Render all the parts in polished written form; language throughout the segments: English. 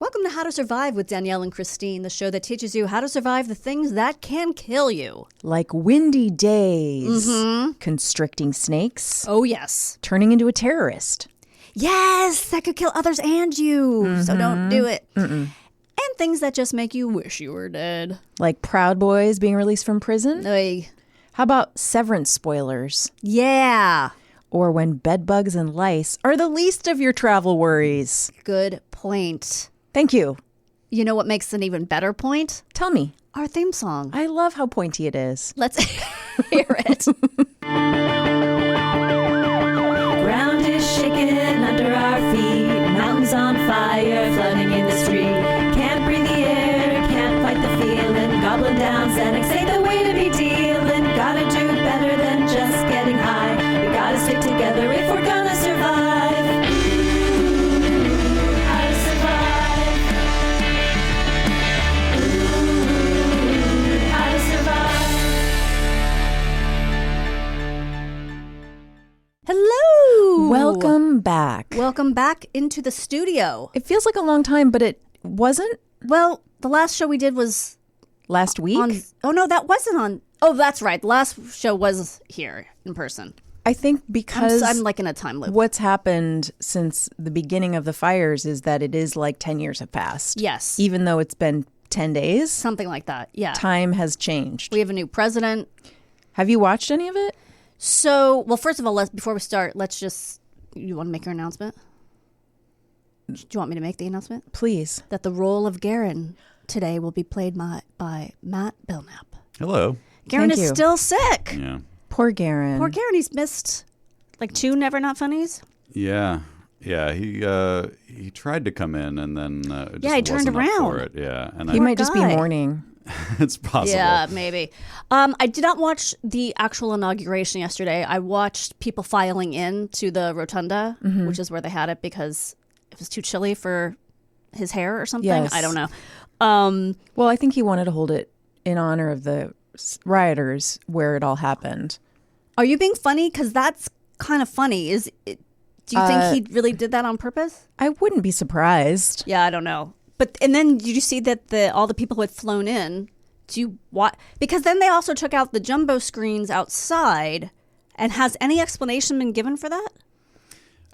Welcome to How to Survive with Danielle and Kristine, the show that teaches you how to survive the things that can kill you. Like windy days, constricting snakes. Oh, yes. Turning into a terrorist. Yes, that could kill others and you, so don't do it. And things that just make you wish you were dead. Like Proud Boys being released from prison. Oy. How about Severance spoilers? Yeah. Or when bedbugs and lice are the least of your travel worries. Good point. Thank you. You know what makes an even better point? Tell me. Our theme song. I love how pointy it is. Let's hear it. Ground is shaking under our feet. Mountains on fire, flooding in the street. Can't breathe the air, can't fight the feeling. Gobbling down Xanax ain't the way to be dealing. Gotta do better than just getting high. We gotta stick together if we're gonna survive. How to survive. How to survive. Hello. Welcome back. Welcome back into the studio. It feels like a long time, but it wasn't Well, the last show we did was last week. oh, no, that wasn't on. Oh, that's right. The last show was here in person. I think because I'm like in a time loop. what's happened since the beginning of the fires is that it is like 10 years have passed. Yes. Even though it's been 10 days, Something like that. Yeah. time has changed. We have a new president. Have you watched any of it? So, well, first of all, before we start, let's just, you want to make your announcement? Do you want me to make the announcement? Please. That the role of Garon today will be played by Matt Belknap. Hello. Garon Thank is you. still sick. Yeah. Poor Garon. Poor Garon, he's missed like 2 Never Not Funnies. Yeah. Yeah. He tried to come in and then just Yeah, he turned wasn't up for around. it. Yeah. And He Poor might just be guy. mourning. it's possible. Yeah, maybe. I did not watch the actual inauguration yesterday. I watched people filing in to the rotunda, which is where they had it because it was too chilly for his hair or something. Yes. I don't know. Well, I think he wanted to hold it in honor of the rioters where it all happened. Are you being funny? Because that's kind of funny. Do you think he really did that on purpose? I wouldn't be surprised. Yeah, I don't know. But and then did you see that all the people who had flown in? Do you what? Because then they also took out the jumbo screens outside. And has any explanation been given for that?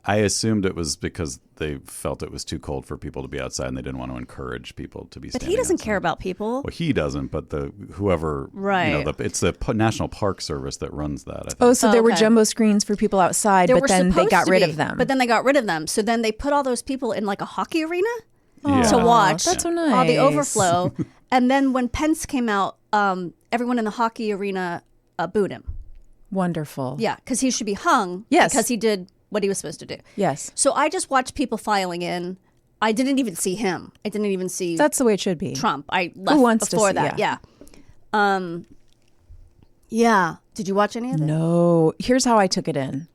I assumed it was because they felt it was too cold for people to be outside and they didn't want to encourage people to be But standing he doesn't outside. care about people. Well, he doesn't, but whoever, Right. it's the National Park Service that runs that, I think. Oh, so there were okay. jumbo screens for people outside, There but were then they supposed got to rid be, of them. But then they got rid of them. So then they put all those people in like a hockey arena Yeah. to watch That's so nice. all the overflow. And then when Pence came out, everyone in the hockey arena booed him. Wonderful. Yeah, because he should be hung. Yes. Because he did what he was supposed to do. Yes. So I just watched people filing in. I didn't even see him. I didn't even see That's the way it should be. Trump. I left wants to before see- that. yeah. Yeah. Yeah. Did you watch any of it? No. Here's how I took it in.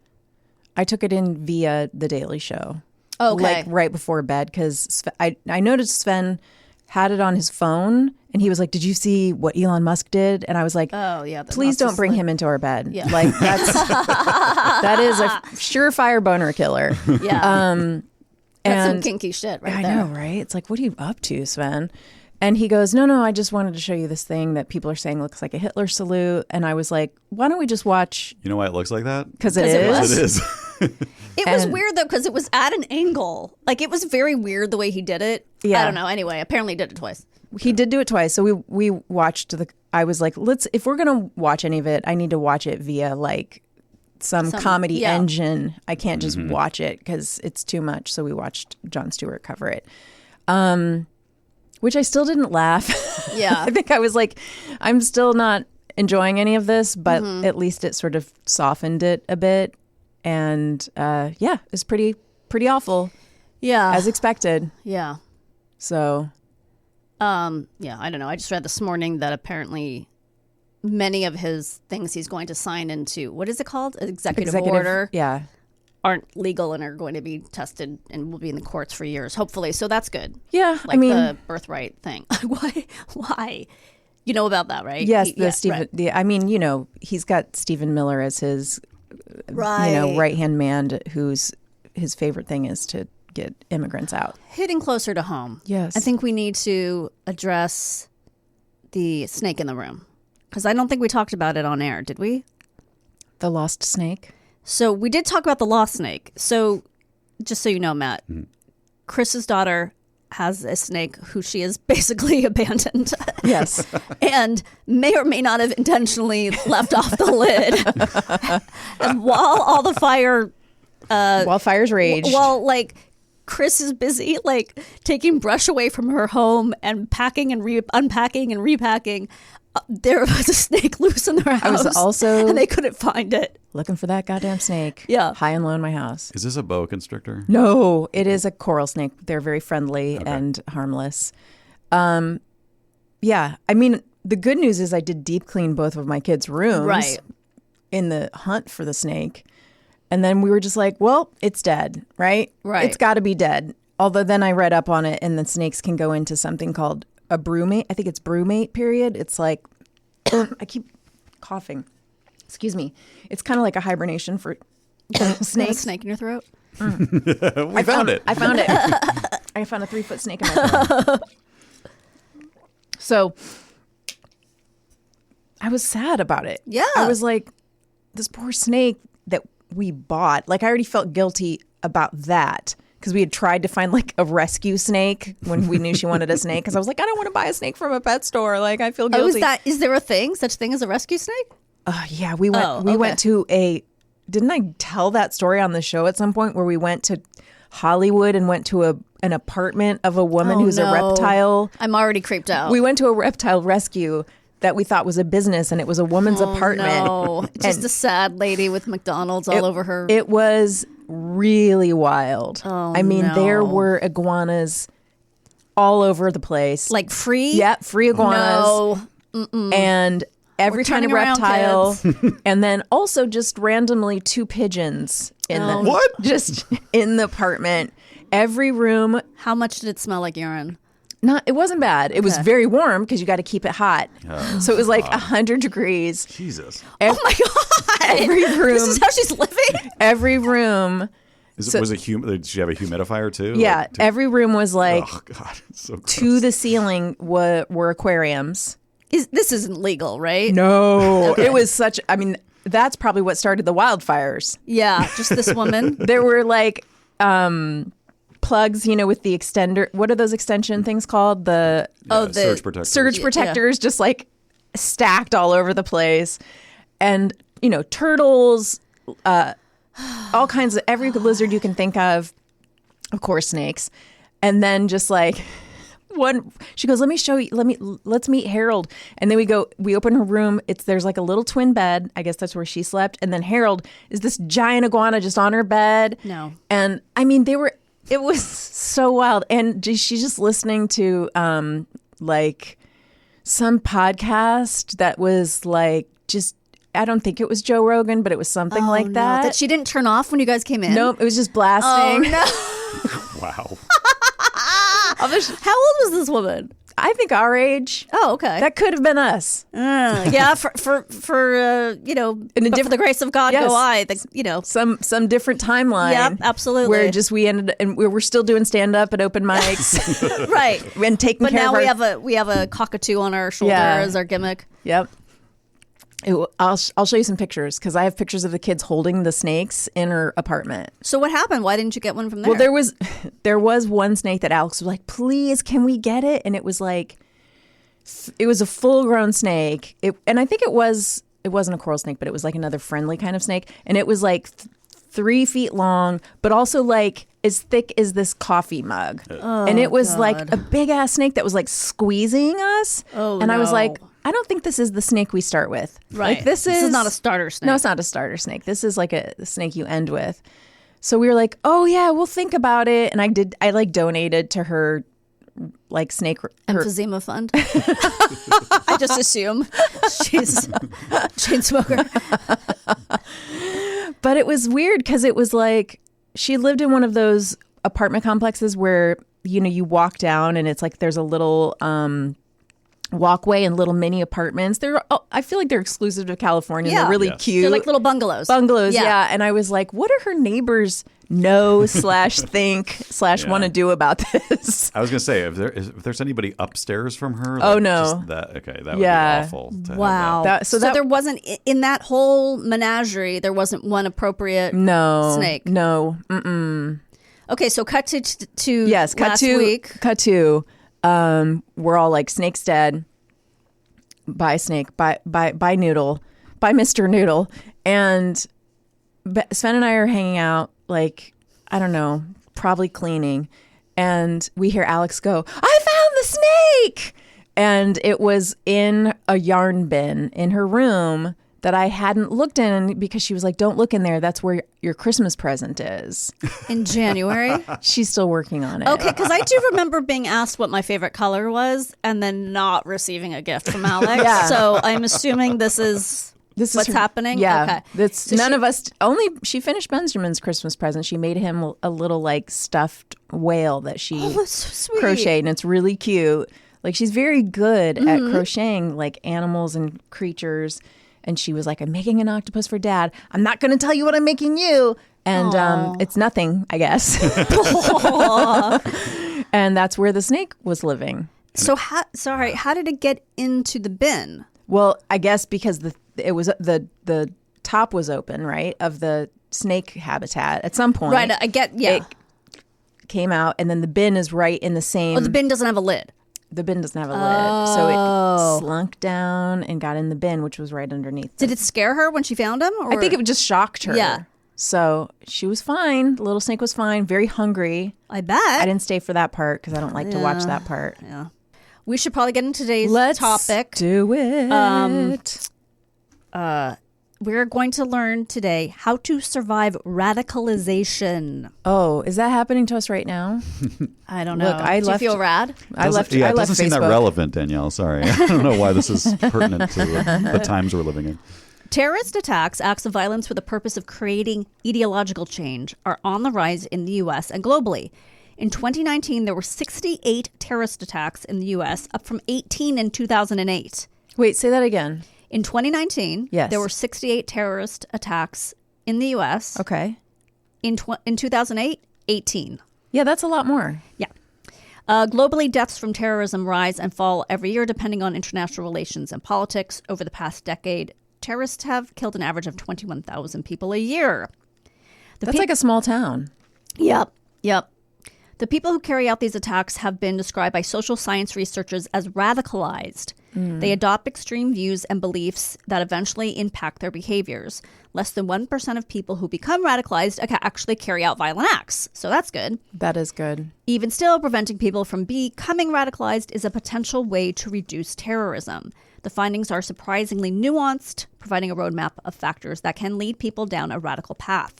I took it in via The Daily Show. Okay. Like right before bed because I noticed Sven had it on his phone and he was like, "Did you see what Elon Musk did?" And I was like, Oh, yeah. "Please don't bring him into our bed." Yeah. Like that is a surefire boner killer. Yeah. That's some And kinky shit right I there. know, right? It's like, what are you up to, Sven? And he goes, no, I just wanted to show you this thing that people are saying looks like a Hitler salute. And I was like, why don't we just watch? You know why it looks like that? Because it 'Cause it is. was. It is. It was And- weird though because it was at an angle. Like it was very weird the way he did it. Yeah. I don't know. Anyway, apparently he did it twice. He did do it twice. So we watched I was like, if we're going to watch any of it, I need to watch it via like some comedy yeah. engine. I can't just watch it because it's too much. So we watched Jon Stewart cover it. Which I still didn't laugh. Yeah. I think I was like, I'm still not enjoying any of this, but at least it sort of softened it a bit. And yeah, it's pretty awful Yeah. as expected. yeah. So Yeah. I don't know. I just read this morning that apparently many of his things he's going to sign into, what is it called? Executive order. Yeah. Aren't legal and are going to be tested and will be in the courts for years, hopefully. So that's good. Yeah. Like I mean, the birthright thing. Why? You know about that, right? yes, Yeah, Stephen. right. I mean, he's got Stephen Miller as his, Right. right hand man, whose his favorite thing is to get immigrants out. Hitting closer to home. Yes. I think we need to address the snake in the room. Because I don't think we talked about it on air, did we? The lost snake. So we did talk about the lost snake. So just so you know, Matt, Chris's daughter has a snake who she has basically abandoned. Yes. And may or may not have intentionally left off the lid. And while all the fire... While fires rage. While, like, Chris is busy, like, taking brush away from her home and packing and unpacking and repacking, there was a snake loose in their house. I was also... And they couldn't find it. Looking for that goddamn snake. Yeah. High and low in my house. Is this a boa constrictor? No, it is a coral snake. They're very friendly and harmless. Yeah. I mean, the good news is I did deep clean both of my kids' rooms in the hunt for the snake. And then we were just like, well, it's dead, right? Right. It's got to be dead. Although then I read up on it and the snakes can go into something called a brewmate. I think it's brewmate period. It's like, I keep coughing. Excuse me. It's kind of like a hibernation for snakes. A snake in your throat? We found it. I found it. I found a 3-foot snake in my throat. So I was sad about it. Yeah. I was like, this poor snake that we bought. Like, I already felt guilty about that because we had tried to find like a rescue snake when we knew she wanted a snake. Because I was like, I don't want to buy a snake from a pet store. Like, I feel guilty. Is there such thing as a rescue snake? Yeah, we went to a. Didn't I tell that story on the show at some point where we went to Hollywood and went to an apartment of a woman who's a reptile? I'm already creeped out. We went to a reptile rescue that we thought was a business, and it was a woman's apartment. No, just a sad lady with McDonald's all over her. It was really wild. Oh, I mean, no. there were iguanas all over the place. Like free? Yeah, free iguanas. No. And every kind of turning around, reptile. And then also just randomly 2 pigeons in the What? just in the apartment. Every room. How much did it smell like urine? It wasn't bad. It was very warm because you got to keep it hot. So it was like 100 degrees. Jesus. Oh my God. Every room. This is how she's living? Every room. Was it did she have a humidifier too? Yeah. Like, every room was like oh God, it's so gross. to the ceiling were aquariums. This isn't legal, right? No. It was such, I mean, that's probably what started the wildfires. Yeah, just this woman. There were like plugs, with the extender. What are those extension things called? The surge protectors. surge protectors, just like stacked all over the place. And, turtles, all kinds of, every lizard you can think of course, snakes. And then just like she goes, let me show you, let's meet Harold. And then we open her room. There's like a little twin bed. I guess that's where she slept. And then Harold is this giant iguana just on her bed. No. And I mean, it was so wild. And she's just listening to like some podcast that was like just, I don't think it was Joe Rogan, but it was something like No. that. That she didn't turn off when you guys came in? Nope, it was just blasting. Oh, no. Wow. How old was this woman? I think our age. Oh, okay. That could have been us. Yeah, for the grace of God Yes. go I. Some different timeline. Yep, absolutely. Where just we ended and we were still doing stand up at open mics. Right. And taking But care now of our, we have a cockatoo on our shoulder as our gimmick. Yep. I'll show you some pictures because I have pictures of the kids holding the snakes in her apartment. So what happened? Why didn't you get one from there? Well, there was one snake that Alex was like, please, can we get it? And it was like, it was a full grown snake. And I think it wasn't a coral snake, but it was like another friendly kind of snake. And it was like 3 feet long, but also like as thick as this coffee mug. And it was like a big ass snake that was like squeezing us. Oh, and I was no. like, I don't think this is the snake we start with. Right. Like, this is not a starter snake. No, it's not a starter snake. This is like a snake you end with. So we were like, oh yeah, we'll think about it. And I like donated to her like snake Emphysema fund. I just assume she's a chain smoker. But it was weird because it was like she lived in one of those apartment complexes where you walk down and it's like there's a little walkway and little mini apartments. I feel like they're exclusive to California. Yeah. They're really Yes. cute. They're like little bungalows. Yeah. And I was like, what are her neighbors know / think / want to do about this? I was gonna say if there's anybody upstairs from her. Oh, like, no. just that would Yeah. be awful. To Wow. Have So there wasn't, in that whole menagerie, there wasn't one appropriate snake. No. Mm-mm. Okay, so cut to Yes. last week. Cut to. We're all like, snake's dead. Bye, snake. Bye, Noodle. Bye, Mr. Noodle. And Sven and I are hanging out, like, I don't know, probably cleaning. And we hear Alex go, I found the snake! And it was in a yarn bin in her room that I hadn't looked in because she was like, don't look in there. That's where your Christmas present is. In January. She's still working on it. Okay, because I do remember being asked what my favorite color was and then not receiving a gift from Alex. Yeah. So I'm assuming this is what's happening? Yeah. Okay. That's So none of us. Only she finished Benjamin's Christmas present. She made him a little like stuffed whale that she Oh, that's so sweet. crocheted, and it's really cute. Like, she's very good at Mm-hmm. crocheting like animals and creatures. And she was like, I'm making an octopus for Dad. I'm not going to tell you what I'm making you. And it's nothing, I guess. And that's where the snake was living. So how did it get into the bin? Well, I guess because the top was open, right, of the snake habitat at some point. Right, I get, yeah. It came out, and then the bin is right in the same. Oh, the bin doesn't have a lid. The bin doesn't have a lid, so it slunk down and got in the bin, which was right underneath. Did it scare her when she found him? Or? I think it just shocked her. Yeah. So she was fine. The little snake was fine. Very hungry. I bet. I didn't stay for that part because I don't like to watch that part. Yeah. We should probably get into today's Let's topic. do it. We're going to learn today how to survive radicalization. Oh, is that happening to us right now? I don't know. Look, I Do left- you feel rad? I left. Yeah, I it left doesn't seem that Facebook. relevant, Danielle. Sorry, I don't know why this is pertinent to the times we're living in. Terrorist attacks, acts of violence for the purpose of creating ideological change, are on the rise in the U.S. and globally. In 2019, there were 68 terrorist attacks in the U.S., up from 18 in 2008. Wait, say that again. In 2019, Yes. there were 68 terrorist attacks in the U.S. Okay. In 2008, 18. Yeah, that's a lot more. Yeah. Globally, deaths from terrorism rise and fall every year depending on international relations and politics. Over the past decade, terrorists have killed an average of 21,000 people a year. That's like a small town. Yep. The people who carry out these attacks have been described by social science researchers as radicalized. They adopt extreme views and beliefs that eventually impact their behaviors. Less than 1% of people who become radicalized actually carry out violent acts. So that's good. That is good. Even still, preventing people from becoming radicalized is a potential way to reduce terrorism. The findings are surprisingly nuanced, providing a roadmap of factors that can lead people down a radical path.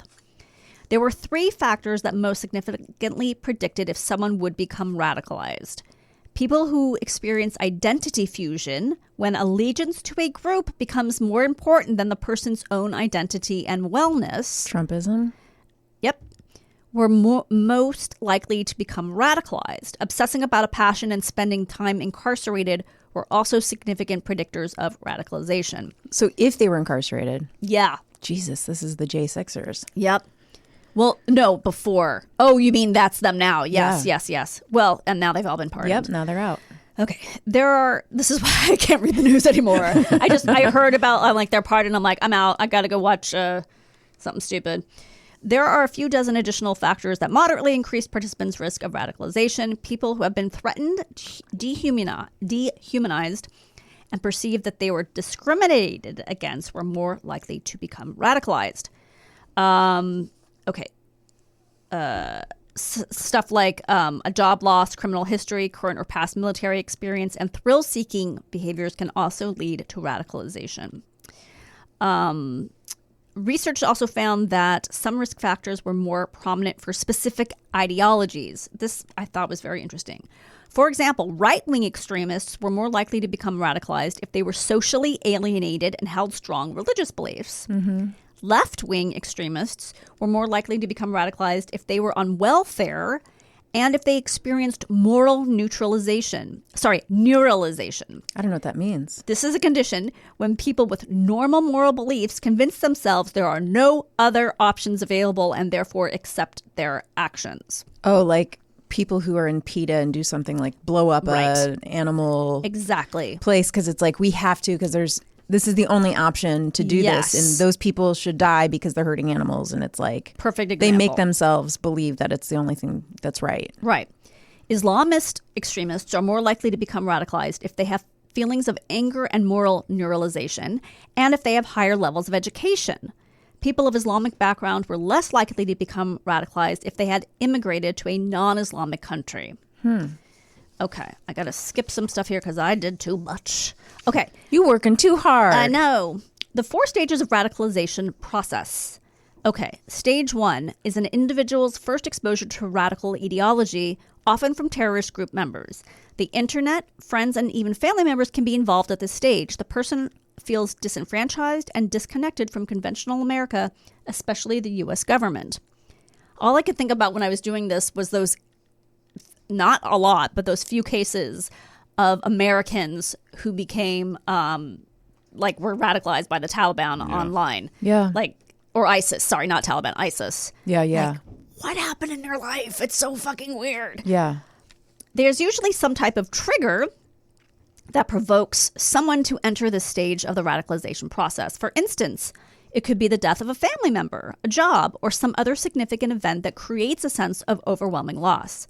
There were 3 factors that most significantly predicted if someone would become radicalized. People who experience identity fusion, when allegiance to a group becomes more important than the person's own identity and wellness. Trumpism. Yep. Were most likely to become radicalized. Obsessing about a passion and spending time incarcerated were also significant predictors of radicalization. So if they were incarcerated. Yeah. Jesus, this is the J6ers. Yep. Well, no, before. Oh, you mean that's them now? Yes, Yeah. yes. Well, and now they've all been pardoned. Yep, now they're out. Okay. This is why I can't read the news anymore. I heard about, I'm like, they're pardoned. I'm like, I'm out. I got to go watch something stupid. There are a few dozen additional factors that moderately increase participants' risk of radicalization. People who have been threatened, dehumanized, and perceived that they were discriminated against were more likely to become radicalized. Okay. Stuff like a job loss, criminal history, current or past military experience, and thrill-seeking behaviors can also lead to radicalization. Research also found that some risk factors were more prominent for specific ideologies. This I thought was very interesting. For example, right-wing extremists were more likely to become radicalized if they were socially alienated and held strong religious beliefs. Mm-hmm. Left-wing extremists were more likely to become radicalized if they were on welfare and if they experienced moral neuralization. I don't know what that means. This is a condition when people with normal moral beliefs convince themselves there are no other options available and therefore accept their actions. Oh, like people who are in PETA and do something like blow up Right. an animal Exactly. place because it's like we have to because this is the only option to do Yes. this, and those people should die because they're hurting animals, and it's like Perfect they example. make themselves believe that it's the only thing that's right. Right. Islamist extremists are more likely to become radicalized if they have feelings of anger and moral neuralization, and if they have higher levels of education. People of Islamic background were less likely to become radicalized if they had immigrated to a non-Islamic country. Okay, I got to skip some stuff here because I did too much. Okay, You working too hard. I know. The 4 stages of radicalization process. Okay, stage 1 is an individual's first exposure to radical ideology, often from terrorist group members. The internet, friends, and even family members can be involved at this stage. The person feels disenfranchised and disconnected from conventional America, especially the U.S. government. All I could think about when I was doing this was those, not a lot, but those few cases of Americans who became, were radicalized by the Taliban online. Yeah. Or ISIS. Sorry, not Taliban, ISIS. Yeah. What happened in their life? It's so fucking weird. Yeah. There's usually some type of trigger that provokes someone to enter this stage of the radicalization process. For instance, it could be the death of a family member, a job, or some other significant event that creates a sense of overwhelming loss.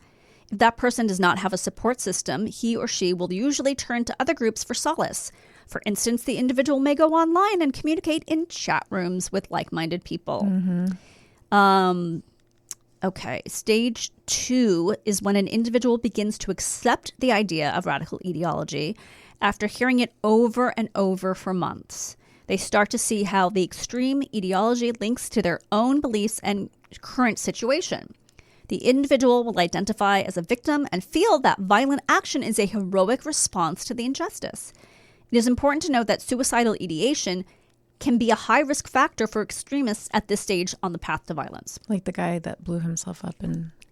If that person does not have a support system, he or she will usually turn to other groups for solace. For instance, the individual may go online and communicate in chat rooms with like-minded people. Okay, stage 2 is when an individual begins to accept the idea of radical ideology after hearing it over and over for months. They start to see how the extreme ideology links to their own beliefs and current situation. The individual will identify as a victim and feel that violent action is a heroic response to the injustice. It is important to note that suicidal ideation can be a high-risk factor for extremists at this stage on the path to violence. Like the guy that blew himself up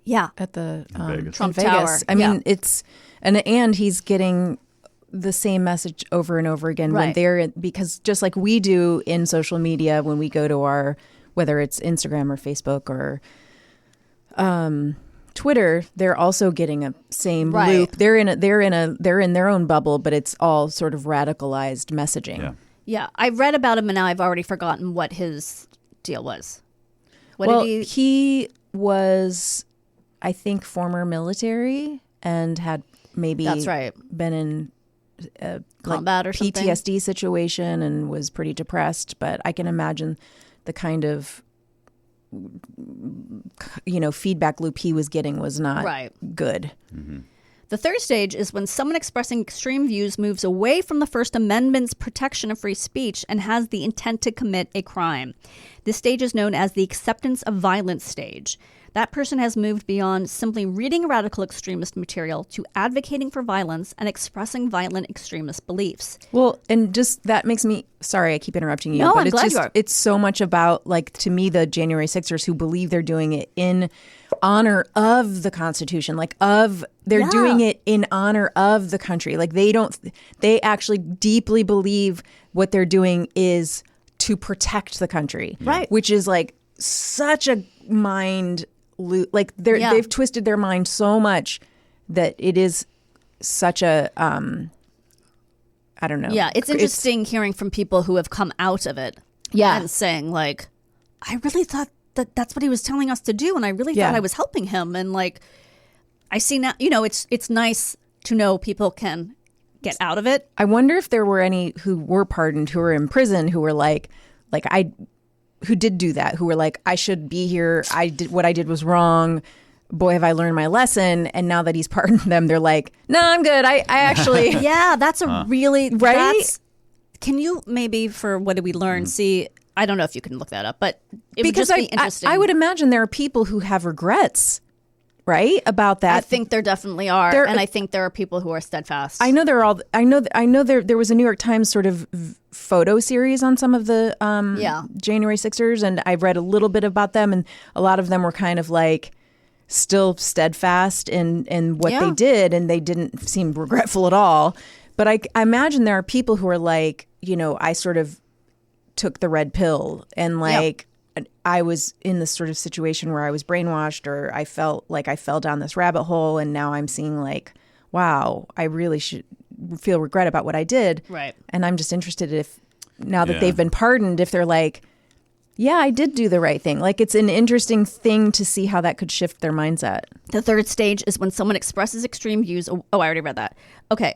Yeah. at the Vegas. Trump Vegas. Tower. I mean, Yeah. it's and he's getting the same message over and over again when Right. they're because just like we do in social media when we go to our whether it's Instagram or Facebook or Twitter, they're also getting a same Right. loop. They're in their own bubble, but it's all sort of radicalized messaging. Yeah. Yeah, I read about him and now I've already forgotten what his deal was. What Well, did he was, I think, former military and had maybe That's right. been in Combat or something? PTSD situation and was pretty depressed. But I can imagine the kind of feedback loop he was getting was not Right. good. The third stage is when someone expressing extreme views moves away from the First Amendment's protection of free speech and has the intent to commit a crime. This stage is known as the acceptance of violence stage. That person has moved beyond simply reading radical extremist material to advocating for violence and expressing violent extremist beliefs. Well, and just that makes me sorry, I keep interrupting you. No, but I'm it's glad just you are. it's so much about like to me the January 6ers who believe they're doing it in honor of the Constitution, they're Yeah. doing it in honor of the country. Like they actually deeply believe what they're doing is to protect the country. Right. Which is like such a mind loop. Like Yeah. they've twisted their mind so much that it is such a I don't know. Yeah, it's interesting hearing from people who have come out of it. Yeah. And saying, like, I really thought that that's what he was telling us to do. And I really Yeah. thought I was helping him. And, like, I see now, it's nice to know people can get out of it. I wonder if there were any who were pardoned, who were in prison, who were who did do that, who were like, I should be here. What I did was wrong. Boy, have I learned my lesson. And now that he's pardoned them, they're like, no, I'm good. I actually, Yeah, that's a really, Right? that's- can you maybe, for what did we learn, see, I don't know if you can look that up, but it would just be interesting. I would imagine there are people who have regrets, right, about that. I think there definitely are. There- And I think there are people who are steadfast. I know there was a New York Times sort of photo series on some of the Yeah. January 6ers, and I've read a little bit about them, and a lot of them were kind of like still steadfast in what they did, and they didn't seem regretful at all. But I imagine there are people who are like, I sort of took the red pill, and like I was in this sort of situation where I was brainwashed, or I felt like I fell down this rabbit hole, and now I'm seeing like, wow, I really should feel regret about what I did. Right. And I'm just interested if now that they've been pardoned, if they're like, yeah, I did do the right thing. Like, it's an interesting thing to see how that could shift their mindset. The third stage is when someone expresses extreme views. Oh, I already read that. Okay.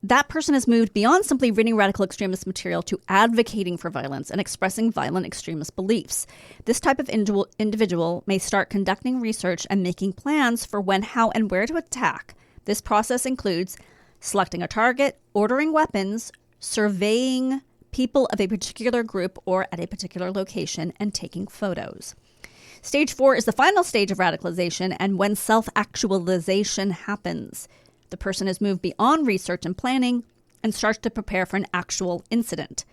That person has moved beyond simply reading radical extremist material to advocating for violence and expressing violent extremist beliefs. This type of individual may start conducting research and making plans for when, how, and where to attack. This process includes selecting a target, ordering weapons, surveying people of a particular group or at a particular location, and taking photos. Stage 4 is the final stage of radicalization and when self-actualization happens. The person has moved beyond research and planning and starts to prepare for an actual incident.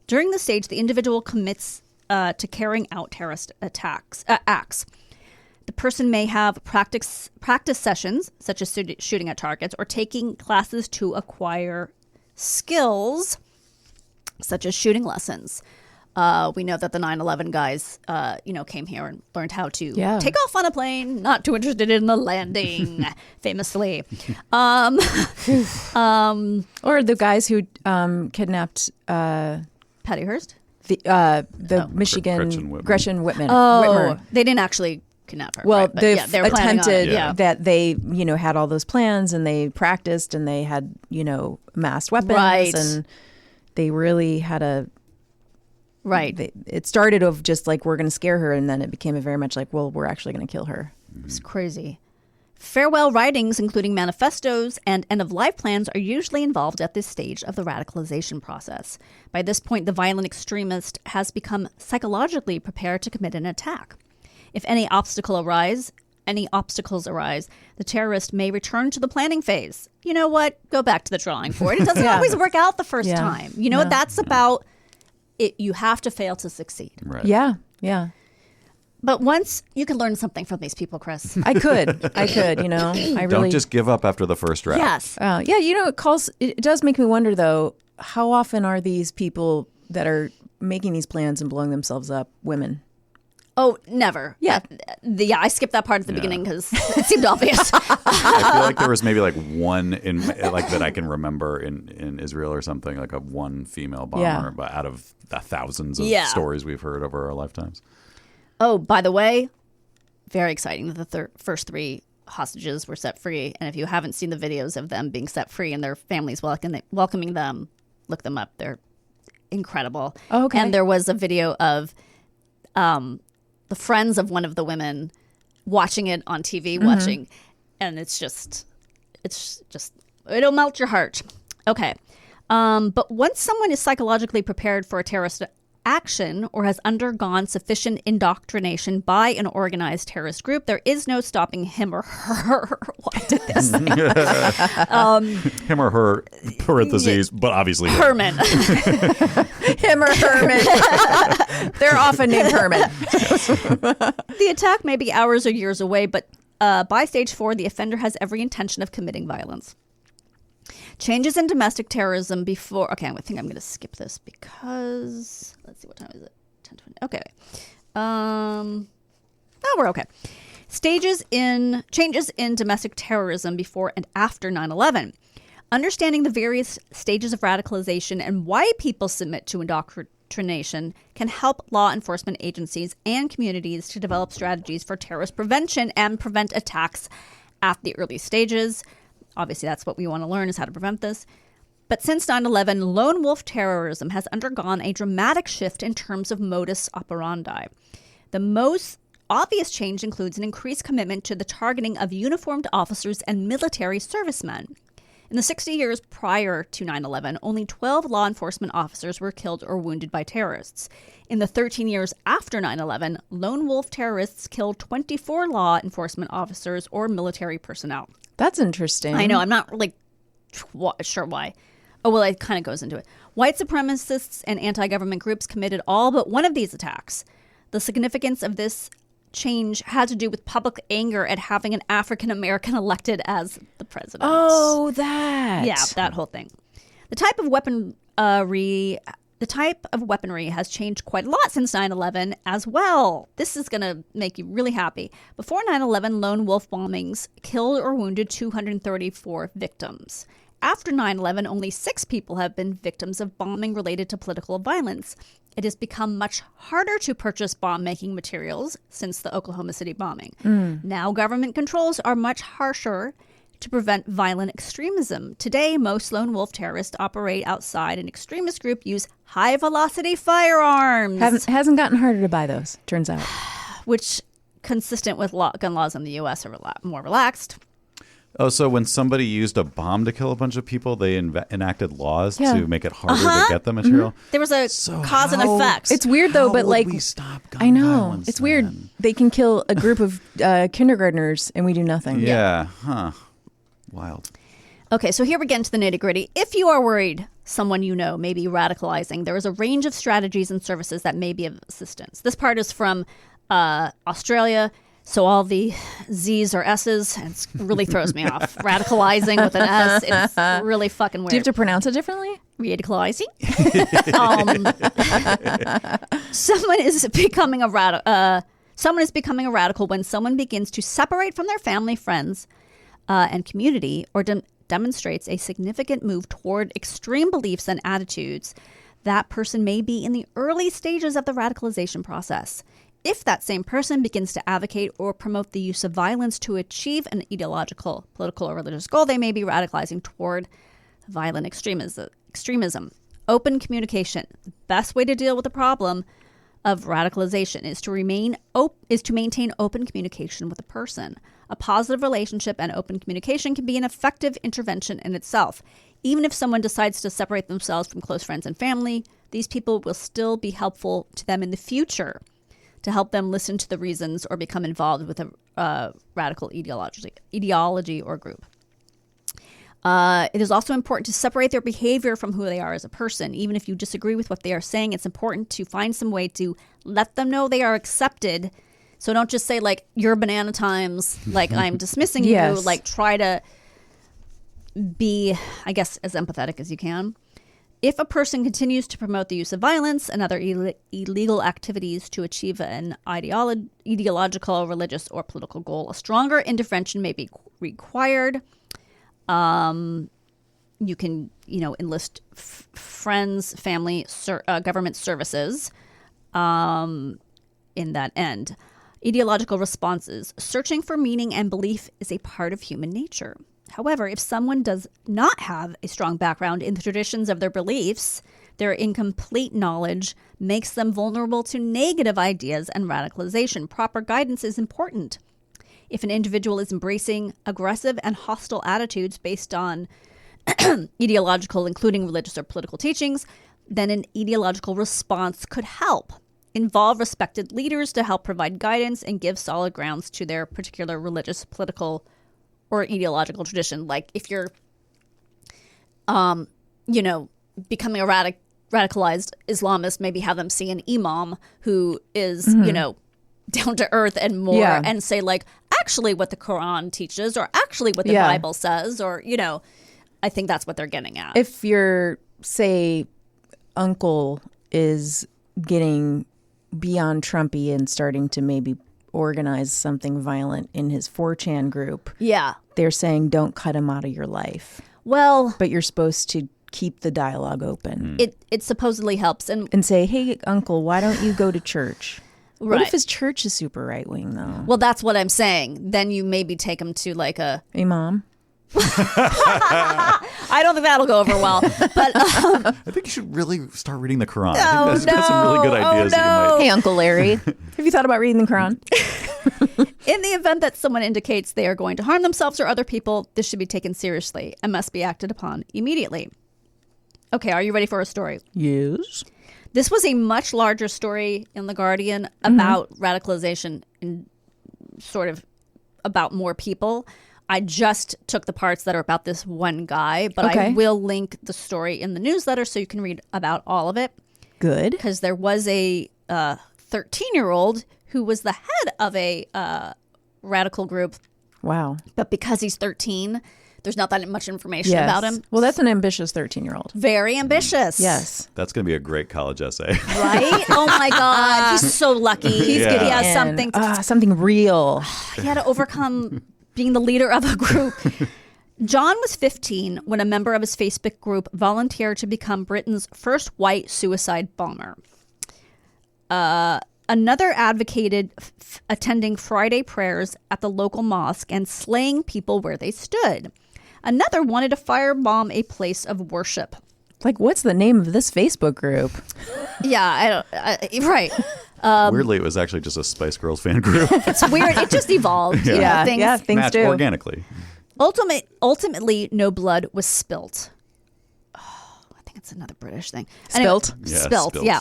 During this stage, the individual commits to carrying out terrorist acts. The person may have practice sessions, such as shooting at targets, or taking classes to acquire skills, such as shooting lessons. We know that the 9/11 guys, came here and learned how to take off on a plane, not too interested in the landing, famously. Or the guys who kidnapped Patty Hearst? the Michigan Gretchen Whitman. Oh, they didn't actually kidnap her. Well, right? But, they've they were planning on it. attempted that they, had all those plans and they practiced and they had, massed weapons. Right. And they really had a... Right. It started of just like, we're going to scare her. And then it became very much like, well, we're actually going to kill her. It's crazy. Farewell writings, including manifestos and end-of-life plans, are usually involved at this stage of the radicalization process. By this point, the violent extremist has become psychologically prepared to commit an attack. If any obstacles arise, the terrorist may return to the planning phase. You know what? Go back to the drawing board. It doesn't always work out the first time. You know what that's about? You have to fail to succeed. Right. Yeah. But once you can learn something from these people, Chris. I could, I really Don't just give up after the first round. Yes. It does make me wonder though, how often are these people that are making these plans and blowing themselves up women? Oh, never. Yeah. I skipped that part at the beginning because it seemed obvious. I feel like there was maybe like one in like that I can remember in Israel or something, like a one female bomber, but out of the thousands of stories we've heard over our lifetimes. Oh, by the way, very exciting that the first 3 hostages were set free. And if you haven't seen the videos of them being set free and their families welcoming them, look them up. They're incredible. Oh, okay. And there was a video of the friends of one of the women watching it on TV, and it's just, it'll melt your heart. Okay. But once someone is psychologically prepared for a terrorist action or has undergone sufficient indoctrination by an organized terrorist group, there is no stopping him or her. Why did this? Him or her, parentheses, but obviously Herman. Him or Herman. They're often named Herman. The attack may be hours or years away, but by stage 4, the offender has every intention of committing violence. Changes in domestic terrorism before... Okay, I think I'm going to skip this because... Let's see, what time is it? 10:20. Okay. We're okay. Changes in domestic terrorism before and after 9/11. Understanding the various stages of radicalization and why people submit to indoctrination can help law enforcement agencies and communities to develop strategies for terrorist prevention and prevent attacks at the early stages. Obviously, that's what we want to learn, is how to prevent this. But since 9/11, lone wolf terrorism has undergone a dramatic shift in terms of modus operandi. The most obvious change includes an increased commitment to the targeting of uniformed officers and military servicemen. In the 60 years prior to 9/11, only 12 law enforcement officers were killed or wounded by terrorists. In the 13 years after 9/11, lone wolf terrorists killed 24 law enforcement officers or military personnel. That's interesting. I know. I'm not really sure why. Oh, well, it kind of goes into it. White supremacists and anti-government groups committed all but one of these attacks. The significance of this change had to do with public anger at having an African American elected as the president. Oh, that. Yeah, that whole thing. The type of weaponry has changed quite a lot since 9/11 as well. This is going to make you really happy. Before 9/11, lone wolf bombings killed or wounded 234 victims. After 9/11, only 6 people have been victims of bombing related to political violence. It has become much harder to purchase bomb-making materials since the Oklahoma City bombing. Now government controls are much harsher to prevent violent extremism. Today, most lone wolf terrorists operate outside. An extremist group use high-velocity firearms. Hasn't gotten harder to buy those, turns out. Which, consistent with gun laws in the U.S., are a lot more relaxed. Oh, so when somebody used a bomb to kill a bunch of people, they enacted laws to make it harder to get the material? There was a cause and effect. It's weird, though, but like, we stop gun I know. violence, It's then? weird. They can kill a group of kindergartners and we do nothing. Yeah. Huh. Wild. Okay, so here we get into the nitty-gritty. If you are worried someone you know may be radicalizing, there is a range of strategies and services that may be of assistance. This part is from Australia, so all the Z's or S's, and it really throws me off. Radicalizing with an S, it's really fucking weird. Do you have to pronounce it differently? Radicalizing. Someone is becoming a radical when someone begins to separate from their family, friends, and community, or demonstrates a significant move toward extreme beliefs and attitudes. That person may be in the early stages of the radicalization process. If that same person begins to advocate or promote the use of violence to achieve an ideological, political, or religious goal, they may be radicalizing toward violent extremism. Open communication. The best way to deal with the problem of radicalization is to maintain open communication with a person. A positive relationship and open communication can be an effective intervention in itself. Even if someone decides to separate themselves from close friends and family, these people will still be helpful to them in the future to help them listen to the reasons or become involved with a radical ideology or group. It is also important to separate their behavior from who they are as a person. Even if you disagree with what they are saying, it's important to find some way to let them know they are accepted. So don't just say, like, you're banana times, like, I'm dismissing you. Like, try to be, I guess, as empathetic as you can. If a person continues to promote the use of violence and other illegal activities to achieve an ideological, religious, or political goal, a stronger intervention may be required. You can, enlist friends, family, government services in that end. Ideological responses. Searching for meaning and belief is a part of human nature. However, if someone does not have a strong background in the traditions of their beliefs, their incomplete knowledge makes them vulnerable to negative ideas and radicalization. Proper guidance is important. If an individual is embracing aggressive and hostile attitudes based on ideological, including religious or political teachings, then an ideological response could help. Involve respected leaders to help provide guidance and give solid grounds to their particular religious, political, or ideological tradition. Like if you're, becoming a radicalized Islamist, maybe have them see an imam who is, down to earth and more, and say like, actually what the Quran teaches, or actually what the Bible says, or, I think that's what they're getting at. If your, say, uncle is getting beyond Trumpy and starting to maybe organize something violent in his 4chan group. Yeah. They're saying don't cut him out of your life. Well. But you're supposed to keep the dialogue open. It supposedly helps. And say, hey, uncle, why don't you go to church? Right. What if his church is super right-wing, though? Well, that's what I'm saying. Then you maybe take him to like a... Imam? I don't think that'll go over well. But I think you should really start reading the Quran. I think that's got some really good ideas that you might... Hey, Uncle Larry, have you thought about reading the Quran? In the event that someone indicates they are going to harm themselves or other people, this should be taken seriously and must be acted upon immediately. Okay, are you ready for a story? Yes. This was a much larger story in The Guardian about radicalization and sort of about more people. I just took the parts that are about this one guy, but I will link the story in the newsletter so you can read about all of it. Good. Because there was a 13-year-old who was the head of a radical group. Wow. But because he's 13, there's not that much information about him. Well, that's an ambitious 13-year-old. Very ambitious. Yes. That's going to be a great college essay. Right? Oh my God. He's so lucky. He has something. Something real. He had to overcome being the leader of a group. John was 15 when a member of his Facebook group volunteered to become Britain's first white suicide bomber. Another advocated attending Friday prayers at the local mosque and slaying people where they stood. Another wanted to firebomb a place of worship. Like, what's the name of this Facebook group? Yeah, right. Weirdly, it was actually just a Spice Girls fan group. It's weird. It just evolved. Yeah, things do. Organically. Ultimately, no blood was spilt. Oh, I think it's another British thing. Spilt? Anyway, spilt, yeah.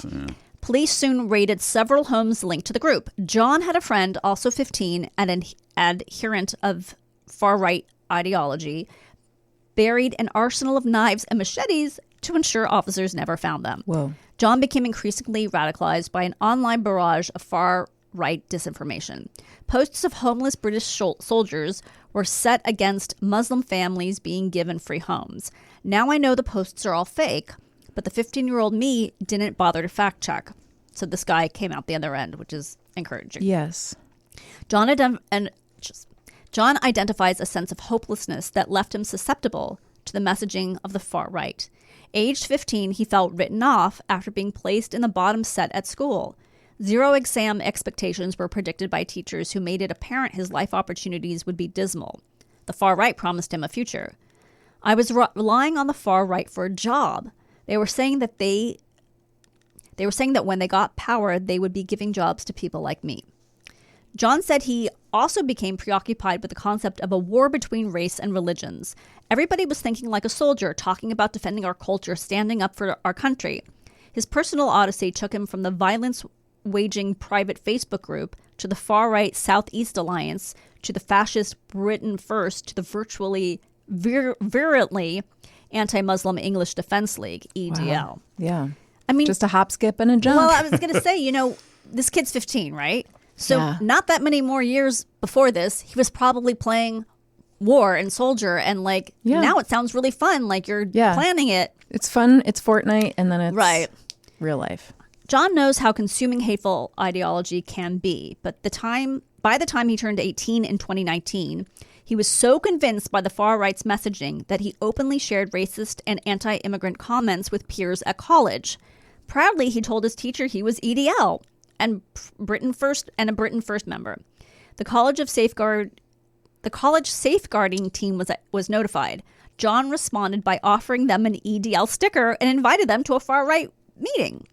Police soon raided several homes linked to the group. John had a friend, also 15, and an adherent of far-right ideology, buried an arsenal of knives and machetes to ensure officers never found them. Whoa. John became increasingly radicalized by an online barrage of far-right disinformation. Posts of homeless British soldiers were set against Muslim families being given free homes. Now I know the posts are all fake, but the 15-year-old me didn't bother to fact check. So this guy came out the other end, which is encouraging. Yes. John identifies a sense of hopelessness that left him susceptible to the messaging of the far right. Aged 15, he felt written off after being placed in the bottom set at school. 0 exam expectations were predicted by teachers who made it apparent his life opportunities would be dismal. The far right promised him a future. I was relying on the far right for a job. They were saying that when they got power, they would be giving jobs to people like me. John said he also became preoccupied with the concept of a war between race and religions. Everybody was thinking like a soldier, talking about defending our culture, standing up for our country. His personal odyssey took him from the violence-waging private Facebook group to the far-right Southeast Alliance to the fascist Britain First to the virtually virulently anti-Muslim English Defense League, EDL. Wow. Yeah. I mean, just a hop, skip, and a jump. Well, I was going to say, this kid's 15, right? So not that many more years before this, he was probably playing war and soldier. And now it sounds really fun. Like you're planning it. It's fun. It's Fortnite. And then it's real life. John knows how consuming hateful ideology can be. But by the time he turned 18 in 2019, he was so convinced by the far right's messaging that he openly shared racist and anti-immigrant comments with peers at college. Proudly, he told his teacher he was EDL and a Britain First member. The college safeguarding team was notified. John responded by offering them an EDL sticker and invited them to a far-right meeting.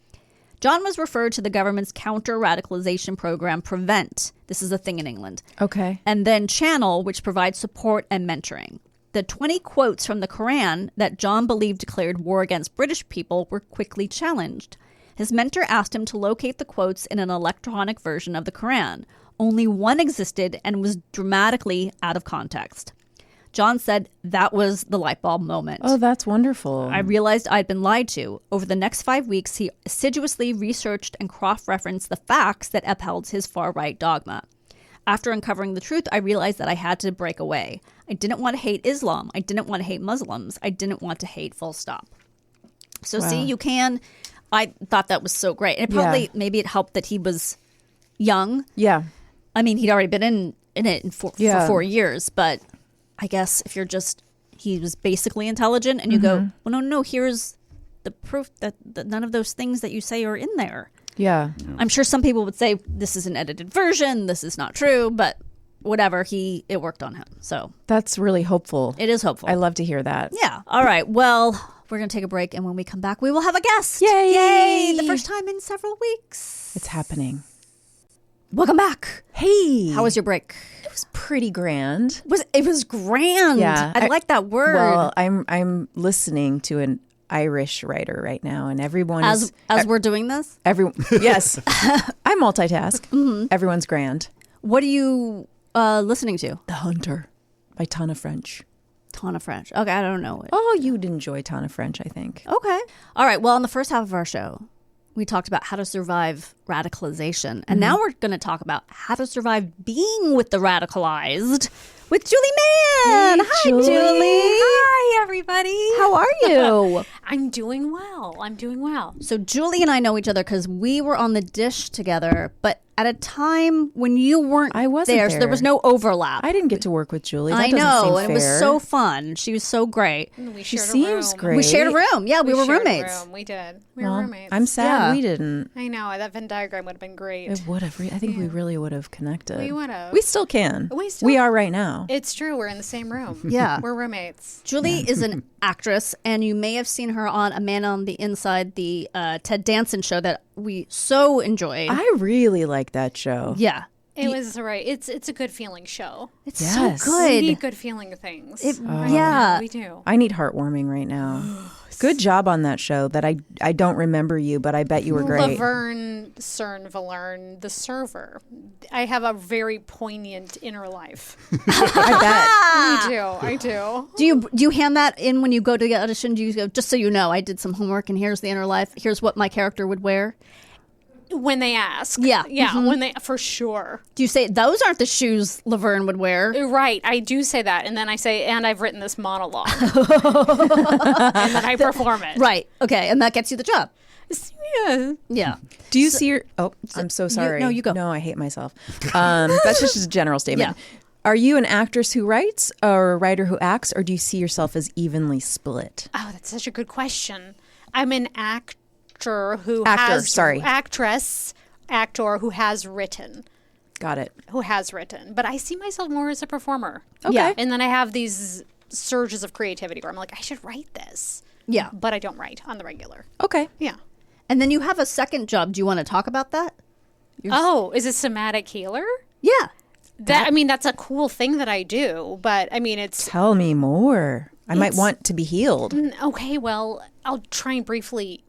John was referred to the government's counter-radicalization program, PREVENT. This is a thing in England. Okay. And then Channel, which provides support and mentoring. The 20 quotes from the Quran that John believed declared war against British people were quickly challenged. His mentor asked him to locate the quotes in an electronic version of the Quran. Only one existed and was dramatically out of context. John said that was the light bulb moment. Oh, that's wonderful. I realized I'd been lied to. Over the next 5 weeks, he assiduously researched and cross-referenced the facts that upheld his far-right dogma. After uncovering the truth, I realized that I had to break away. I didn't want to hate Islam. I didn't want to hate Muslims. I didn't want to hate, full stop. So see, you can... I thought that was so great. And maybe it helped that he was young. Yeah. I mean, he'd already been in it for 4 years, but I guess if he was basically intelligent and you go, well, no, here's the proof that none of those things that you say are in there. Yeah. I'm sure some people would say this is an edited version, this is not true, but whatever, it worked on him. So that's really hopeful. It is hopeful. I love to hear that. Yeah. All right. Well, we're going to take a break, and when we come back, we will have a guest. Yay! Yay! The first time in several weeks. It's happening. Welcome back. Hey. How was your break? It was pretty grand. It was grand. Yeah. I like that word. Well, I'm listening to an Irish writer right now, and everyone as we're doing this? Yes. I multitask. Mm-hmm. Everyone's grand. What are you listening to? The Hunter by Tana French. Tana French. Okay, I don't know it. Oh, you'd enjoy Tana French, I think. Okay. All right. Well, in the first half of our show, we talked about how to survive radicalization. And now we're going to talk about how to survive being with the radicalized with Julie Mann. Hey, Hi, Julie. Julie. Hi, everybody. How are you? I'm doing well. So Julie and I know each other because we were on the dish together, but at a time when you weren't I wasn't there, so there was no overlap. I didn't get to work with Julie. That I doesn't know, seem and it was fair. so fun. She was so great. We She shared seems a room. great. We shared a room. Yeah, we were shared a roommates. room. We did. We Well, were roommates. I'm sad Yeah. we didn't. I know. That Venn diagram would have been great. It would have. I think we really would have connected. We would have. We still can. We are right now. It's true. We're in the same room. Yeah. We're roommates. Julie is an actress, and you may have seen her on A Man on the Inside, the Ted Danson show that we so enjoyed. I really like that show. Yeah. It was right. It's a good feeling show. It's Yes. so We good. need good feeling things. Yeah. We do. I need heartwarming right now. Good job on that show. That I don't remember you, but I bet you were great. Laverne Cern Valerne, the server. I have a very poignant inner life. I I do. Do you hand that in when you go to the audition? Do you go, just so you know, I did some homework and here's the inner life. Here's what my character would wear. When they ask. Yeah. Yeah, when they, for sure. Do you say, those aren't the shoes Laverne would wear? Right, I do say that, and then I say, and I've written this monologue, and then I perform it. Right. Okay. And that gets you the job. Yeah. Yeah. Do you see your? Oh, I'm so sorry. no, you go. No, I hate myself. That's just a general statement. Yeah. Are you an actress who writes, or a writer who acts, or do you see yourself as evenly split? Oh, that's such a good question. I'm an actor who actor who has written. Got it. Who has written, but I see myself more as a performer. Okay. Yeah. And then I have these surges of creativity where I'm like, I should write this, Yeah. but I don't write on the regular. Okay. Yeah. And then you have a second job. Do you want to talk about that? Oh, is it somatic healer? Yeah. That I mean, that's a cool thing that I do, but I mean, it's Tell me more. I might want to be healed. okay. Well, I'll try and briefly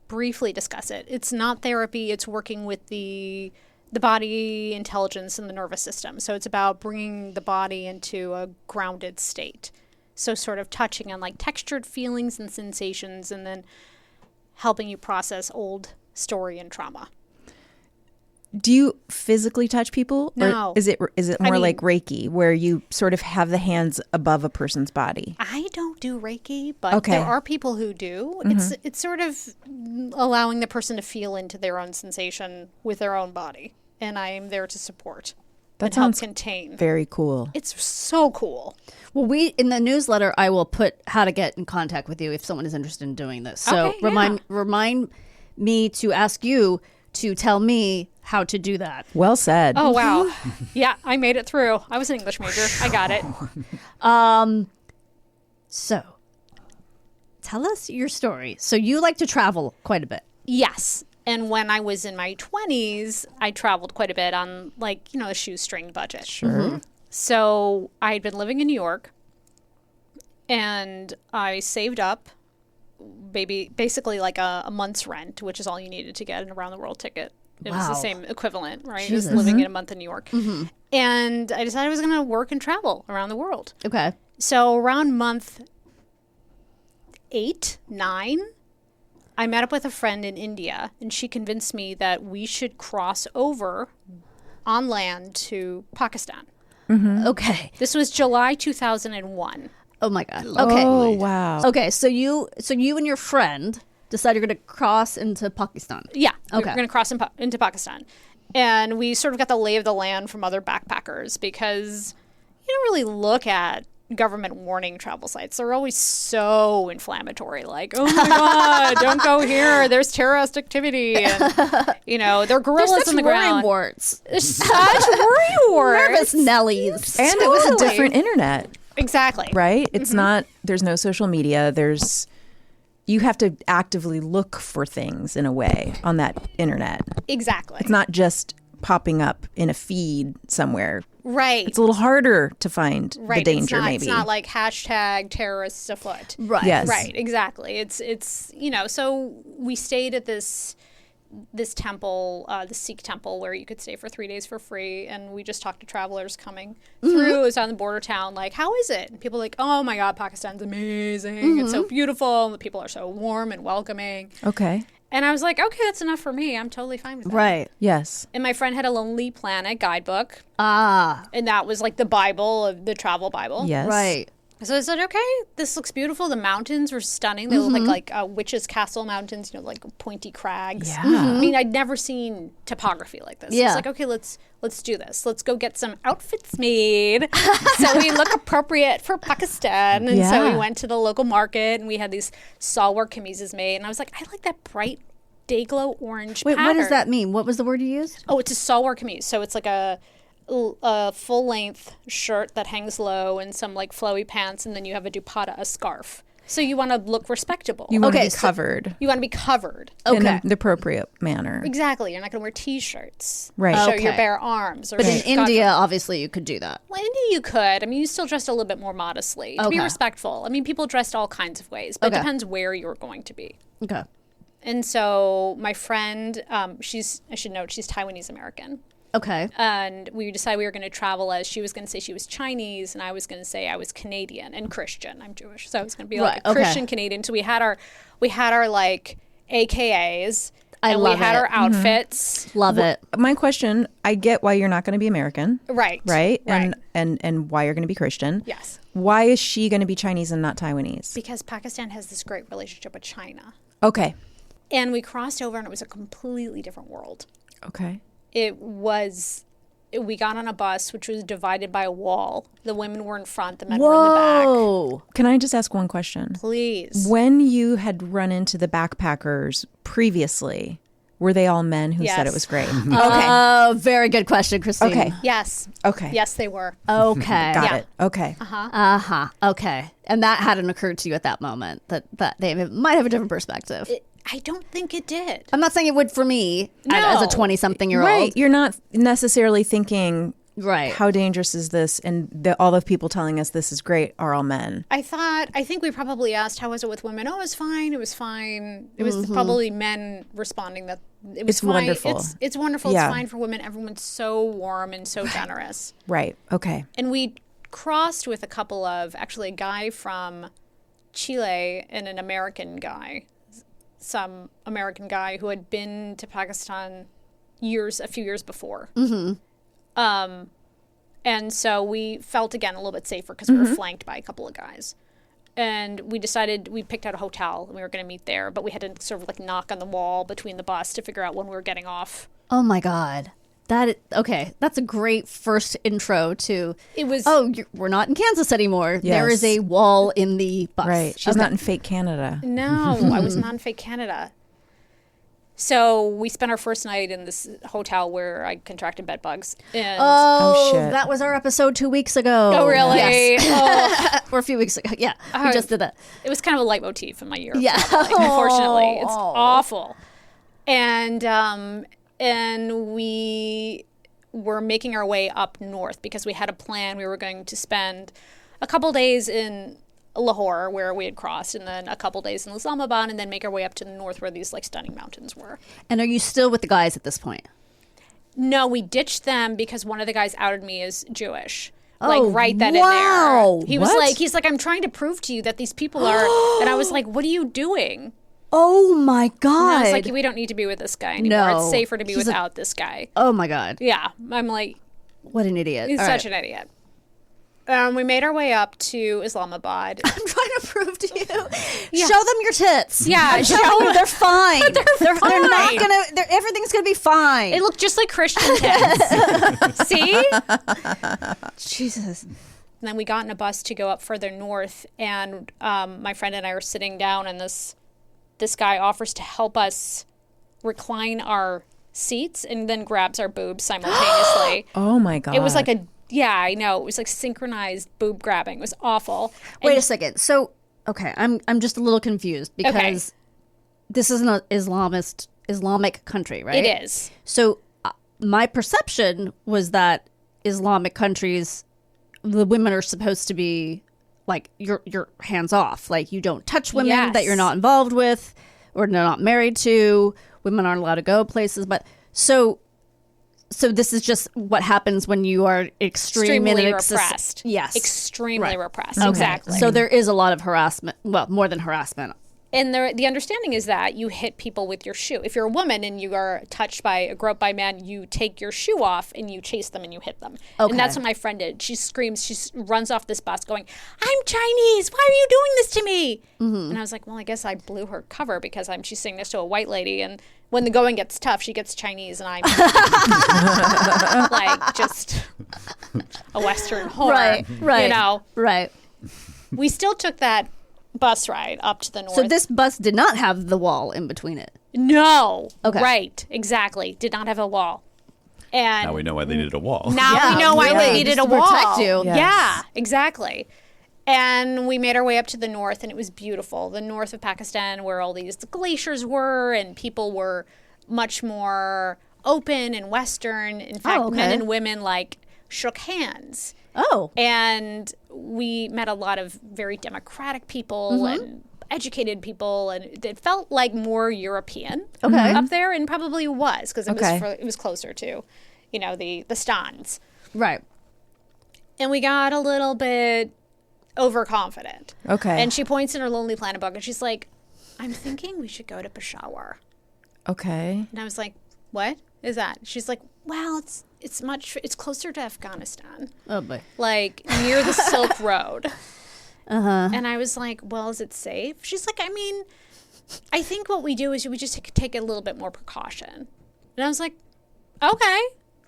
discuss it. It's not therapy. It's working with the body intelligence and the nervous system. So it's about bringing the body into a grounded state. So sort of touching on like textured feelings and sensations, and then helping you process old story and trauma. Do you physically touch people? No. Or is it more like Reiki, where you sort of have the hands above a person's body? I don't do Reiki, but Okay. there are people who do. It's sort of allowing the person to feel into their own sensation with their own body, and I am there to support That and help sounds contain. very cool. It's so cool. Well, in the newsletter, I will put how to get in contact with you if someone is interested in doing this. So Okay, yeah. remind me to ask you to tell me how to do that. Well said. Oh wow, yeah, I made it through. I was an English major. I got it. So tell us your story. So you like to travel quite a bit. Yes. And when I was in my 20s, I traveled quite a bit on a shoestring budget. Sure. So I'd been living in New York, and I saved up basically like a month's rent, which is all you needed to get an around the world ticket. It was the Wow. same equivalent, right? Jesus. As living in a month in New York. And I decided I was going to work and travel around the world. Okay. So around month 8, 9, I met up with a friend in India, and she convinced me that we should cross over on land to Pakistan. Okay. This was July 2001. Oh my God. Okay. Oh, wow. Okay. So you and your friend decided you're going to cross into Pakistan. Yeah, we Okay. were going to cross into Pakistan. And we sort of got the lay of the land from other backpackers because you don't really look at government warning travel sites. They're always so inflammatory, like, oh my God, don't go here. There's terrorist activity. And, there are gorillas There's such in the ground. words. There's such worry Nervous words. Nellies. And it was a Totally. different internet, Exactly. right? It's not, there's no social media. You have to actively look for things in a way on that internet. Exactly. It's not just popping up in a feed somewhere. Right. It's a little harder to find Right. the danger, it's maybe. not like hashtag terrorists afoot. Right. Yes. Right, exactly. It's so we stayed at this temple, the Sikh temple, where you could stay for 3 days for free, and we just talked to travelers coming through. It was on the border town, like, how is it? And people are like, oh my God, Pakistan's amazing. It's so beautiful. And the people are so warm and welcoming. Okay. And I was like, okay, that's enough for me. I'm totally fine with that. Right. Yes. And my friend had a Lonely Planet guidebook. Ah. And that was like the Bible, the travel Bible. Yes. Right. So I said, okay, this looks beautiful. The mountains were stunning. They look like Witch's Castle mountains, like pointy crags. Yeah. I mean, I'd never seen topography like this. Yeah. It's like, okay, let's do this. Let's go get some outfits made so we look appropriate for Pakistan. And so we Yeah. went to the local market and we had these salwar kameezes made. And I was like, I like that bright day glow orange Wait, pattern. what does that mean? What was the word you used? Oh, it's a salwar kameez. So it's like a full-length shirt that hangs low and some like flowy pants, and then you have a dupatta, a scarf. So you want to look respectable. You want to Okay, be so- covered You want to be covered. in Okay. the appropriate manner. Exactly. You're not going to wear T-shirts. Right. To show Okay. your bare arms. Or But in God India, obviously, you could do that. Well, India you could. I mean, you still dressed a little bit more modestly. To be Okay. respectful. I mean, people dressed all kinds of ways, but Okay. it depends where you're going to be. Okay. And so my friend, I should note, she's Taiwanese American. Okay. And we decided we were going to travel as she was going to say she was Chinese and I was going to say I was Canadian and Christian. I'm Jewish, so I was going to be like Right, a okay. Christian Canadian. So we had our like AKAs. I and love we had it. our outfits. Love it. My question, I get why you're not going to be American. Right. Right? Right. And why you're going to be Christian. Yes. Why is she going to be Chinese and not Taiwanese? Because Pakistan has this great relationship with China. Okay. And we crossed over and it was a completely different world. Okay. We got on a bus which was divided by a wall. The women were in front, the men were in the back. Whoa. Can I just ask one question? Please. When you had run into the backpackers previously, were they all men who said Yes. it was great? Oh, very good question, Kristine. Okay. Yes. Okay. Yes, they were. Okay. Got Yeah. it. Okay. Uh-huh. Okay. And that hadn't occurred to you at that moment, that they might have a different perspective. I don't think it did. I'm not saying it would for me as a No. 20-something-year-old. Right. You're not necessarily thinking, Right. how dangerous is this? And all the people telling us this is great are all men. I think we probably asked, how was it with women? Oh, it was fine. It was fine. It Mm-hmm. was probably men responding that it was It's fine. wonderful. It's wonderful. Yeah. It's fine for women. Everyone's so warm and so generous. Right. Okay. And we crossed with a guy from Chile and an American guy, some American guy who had been to Pakistan a few years before. And so we felt, again, a little bit safer because we were flanked by a couple of guys. And we decided, we picked out a hotel and we were going to meet there, but we had to sort of like knock on the wall between the bus to figure out when we were getting off. Oh, my God. Okay. That's a great first intro to, It was, we're not in Kansas anymore. There Yes. is a wall in the bus. Right. She's Okay. not in fake Canada. no, I was not in fake Canada. So we spent our first night in this hotel where I contracted bed bugs. And Oh, shit. that was our episode 2 weeks ago. Oh, really? Yes. Oh, Or a few weeks ago. Yeah. We just did that. it was kind of a leitmotif in my year. Yeah. Unfortunately, it's Oh. awful. And we were making our way up north because we had a plan. We were going to spend a couple days in Lahore, where we had crossed, and then a couple days in Islamabad, and then make our way up to the north where these like stunning mountains were. And are you still with the guys at this point? No, we ditched them because one of the guys outed me as Jewish. Oh, Like right then wow. and there. He was What? like, I'm trying to prove to you that these people are, and I was like, what are you doing? Oh, my God. And I was like, we don't need to be with this guy anymore. No. It's safer to be He's a- without this guy. Oh, my God. Yeah. I'm like, What an idiot. he's All such right. an idiot. We made our way up to Islamabad. I'm trying to prove to you. Show them your tits. Yeah, I'm show telling you, them. they're fine. They're not fine. gonna. Everything's gonna be fine. It looked just like Christian tents. See? Jesus. And then we got in a bus to go up further north, and my friend and I were sitting down, and this guy offers to help us recline our seats and then grabs our boobs simultaneously. Oh my God. It was like I know. It was like synchronized boob grabbing. It was awful. Wait a second. So, okay, I'm just a little confused because this is an Islamic country, right? It is. So, my perception was that Islamic countries, the women are supposed to be like you're hands off, like you don't touch women that you're Yes. not involved with or they're not married to. Women aren't allowed to go places, but so this is just what happens when you are Extremely repressed. Yes, Extremely Right. repressed. Okay. Exactly. So there is a lot of harassment. Well, more than harassment. And the understanding is that you hit people with your shoe. If you're a woman and you are touched by a groped by a man, you take your shoe off and you chase them and you hit them. Okay. And that's what my friend did. She screams, she runs off this bus going, "I'm Chinese. Why are you doing this to me?" Mm-hmm. And I was like, well, I guess I blew her cover because she's sitting next to a white lady, and when the going gets tough, she gets Chinese, and I'm like just a Western whore. Right. You know? Right. We still took that bus ride up to the north. So this bus did not have the wall in between it. No. Okay. Right. Exactly. Did not have a wall. And Now we know why they needed a wall. now we know why they needed just a to wall. protect you. Yes. Yeah, exactly. And we made our way up to the north, and it was beautiful. The north of Pakistan, where all these glaciers were, and people were much more open and Western. In fact, men and women shook hands. Oh. And we met a lot of very democratic people and educated people, and it felt like more European up there, and probably was because it was closer to, the stands. Right. And we got a little bit overconfident. Okay. And she points in her Lonely Planet book, and she's like, "I'm thinking we should go to Peshawar." Okay. And I was like, "What is that?" She's like, "Well, it's closer to Afghanistan, Oh boy. like near the Silk Road." And I was like, "Well, is it safe?" She's like, I think what we do is we just take a little bit more precaution." And I was like, "Okay."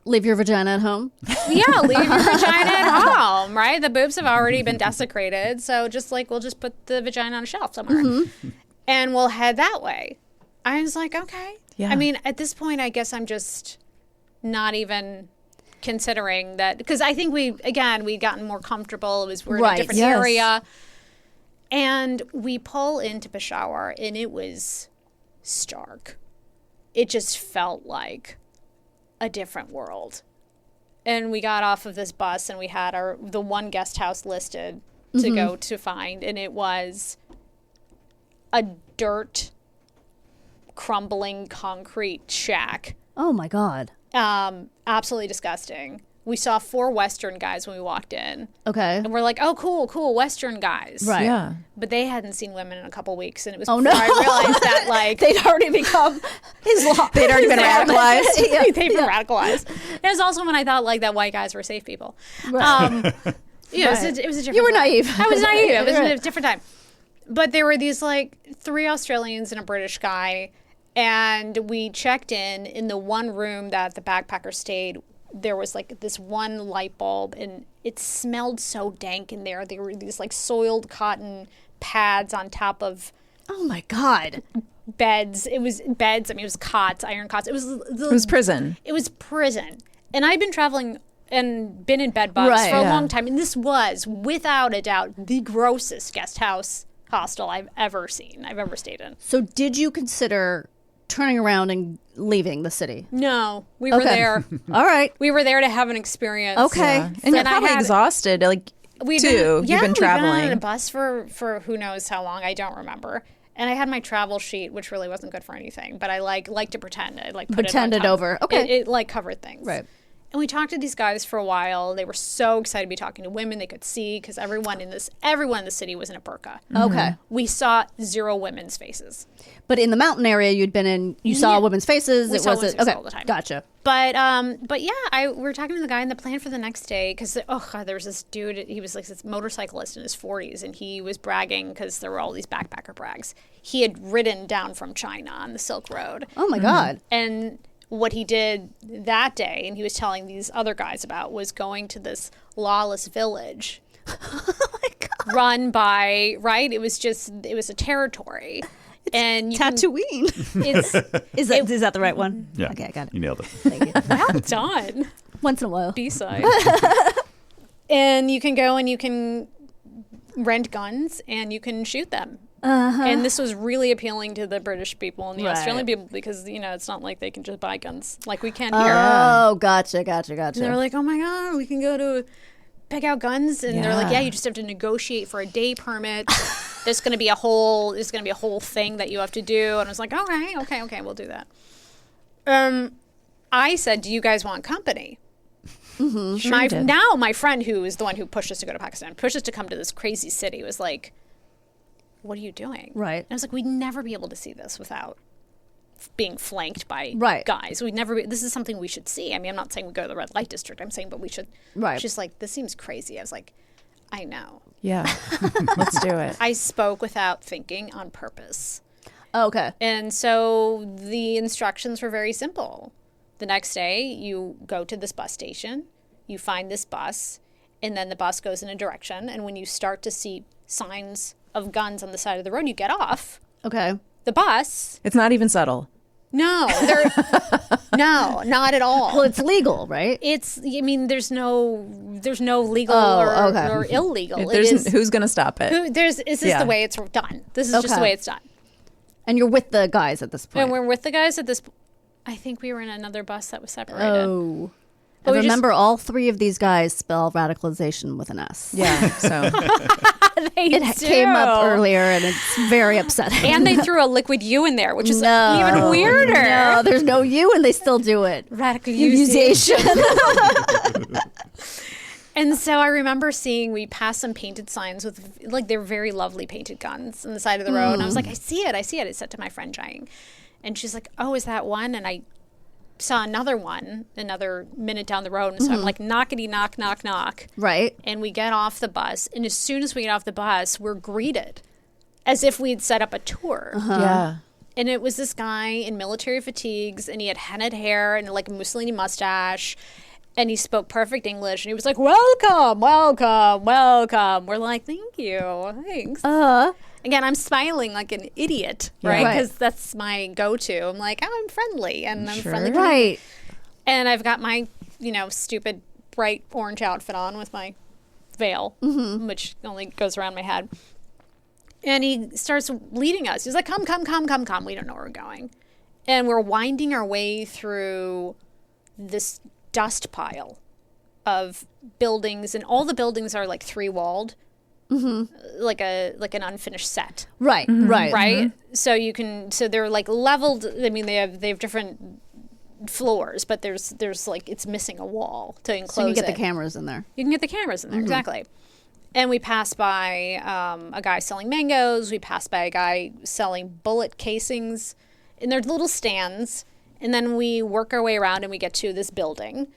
Leave your vagina at home. Yeah, leave your vagina at home, right? The boobs have already been desecrated, so we'll just put the vagina on a shelf somewhere, and we'll head that way. I was like, okay. Yeah. I mean, at this point, I guess I'm just not even considering that, because I think we'd gotten more comfortable. We're in a different area, and we pull into Peshawar, and it was stark. It just felt like a different world. And we got off of this bus, and we had the one guest house listed to go to find, and it was a dirt crumbling concrete shack. Oh my God. Absolutely disgusting. We saw 4 Western guys when we walked in, Okay. and we're like, "Oh, cool Western guys." Right. Yeah. But they hadn't seen women in a couple weeks, and it was Oh, before no. I realized that They'd already become They'd already been radicalized. they've been radicalized. It was also when I thought that white guys were safe people. Right. It was a different You were time. naive. I was naive. It was Right. a different time. But there were these 3 Australians and a British guy, and we checked in the one room that the backpacker stayed. There was this one light bulb, and it smelled so dank in there. There were these soiled cotton pads on top of Oh my God. beds. It was beds. It was cots, iron cots. It was prison. It was prison. And I've been traveling and been in bed bugs for a long time. And this was, without a doubt, the grossest guest house hostel I've ever seen. I've ever stayed in. So did you consider turning around and leaving the city? No, we were there. All right. We were there to have an experience. Okay. Yeah. And you're And I probably had- exhausted. You've been traveling. We've been on a bus for who knows how long. I don't remember. And I had my travel sheet, which really wasn't good for anything. But I like to pretend. I put Pretend it it over. Okay. It covered things. Right. And we talked to these guys for a while. They were so excited to be talking to women. They could see, because everyone in the city was in a burqa. Okay. We saw 0 women's faces. But in the mountain area you'd been in, you saw women's faces. We saw women's faces all the time. Gotcha. But yeah, we were talking to the guy, and the plan for the next day, because there was this dude. He was this motorcyclist in his 40s, and he was bragging because there were all these backpacker brags. He had ridden down from China on the Silk Road. Oh my God. And what he did that day, and he was telling these other guys about, was going to this lawless village run by, it was a territory. And you Tatooine. Is that the right one? Yeah. Okay, I got it. You nailed it. Thank you. well done. Once in a while. B-side. And you can go and you can rent guns and you can shoot them. And this was really appealing to the British people and the Australian people, because it's not like they can just buy guns like we can here. Oh, gotcha. And they're like, "Oh my God, we can go to pick out guns," and they're like, "Yeah, you just have to negotiate for a day permit. There's going to be a whole thing that you have to do." And I was like, okay, we'll do that. I said, "Do you guys want company?" Sure you did. Now my friend, who is the one who pushed us to go to Pakistan, pushed us to come to this crazy city, was like, what are you doing? Right. And I was like, we'd never be able to see this without being flanked by guys. We'd never this is something we should see. I mean, I'm not saying we go to the red light district. I'm saying, but we should. Right. She's like, this seems crazy. I was like, I know. Yeah. Let's do it. I spoke without thinking on purpose. Oh, okay. And so the instructions were very simple. The next day, you go to this bus station, you find this bus, and then the bus goes in a direction. And when you start to see signs of guns on the side of the road, you get off Okay. the bus. It's not even subtle. No, no, not at all. Well, it's legal, right? It's, I mean, there's no legal okay. or illegal. Who's going to stop it? This is the way it's done. This is just the Okay. way it's done. And you're with the guys at this point. And we're with the guys at this. I think we were in another bus that was separated. Oh. But And we remember, all three of these guys spell radicalization with an S. Yeah. So It came up earlier, and it's very upsetting. And they threw a liquid U in there, which is No. even weirder. No, there's no U, and they still do it. Radicalization. Musation. And so I remember we passed some painted signs with, like, they were very lovely painted guns on the side of the road. And I was like, I see it. I said to my friend Jang. And she's like, oh, is that one? And I saw another one another minute down the road. And so I'm like, knockety knock, knock, knock. Right. And we get off the bus. And as soon as we get off the bus, we're greeted as if we'd set up a tour. yeah. And it was this guy in military fatigues, and he had hennaed hair and like a Mussolini mustache. And he spoke perfect English. And he was like, welcome, welcome, welcome. We're like, thank you. Thanks. Again, I'm smiling like an idiot, right? Right. Because that's my go-to. I'm like, oh, I'm friendly. And I'm friendly. Right. And I've got my, stupid bright orange outfit on with my veil, which only goes around my head. And he starts leading us. He's like, come, come, come, come, come. We don't know where we're going. And we're winding our way through this dust pile of buildings. And all the buildings are like three-walled, like an unfinished set. Right. Right. Right? So they're like leveled. I mean, they have different floors, but there's like, it's missing a wall to enclose So you get it. the cameras in there. You can get the cameras in there, exactly. And we passed by a guy selling mangoes. We passed by a guy selling bullet casings in their little stands. And then we work our way around and we get to this building.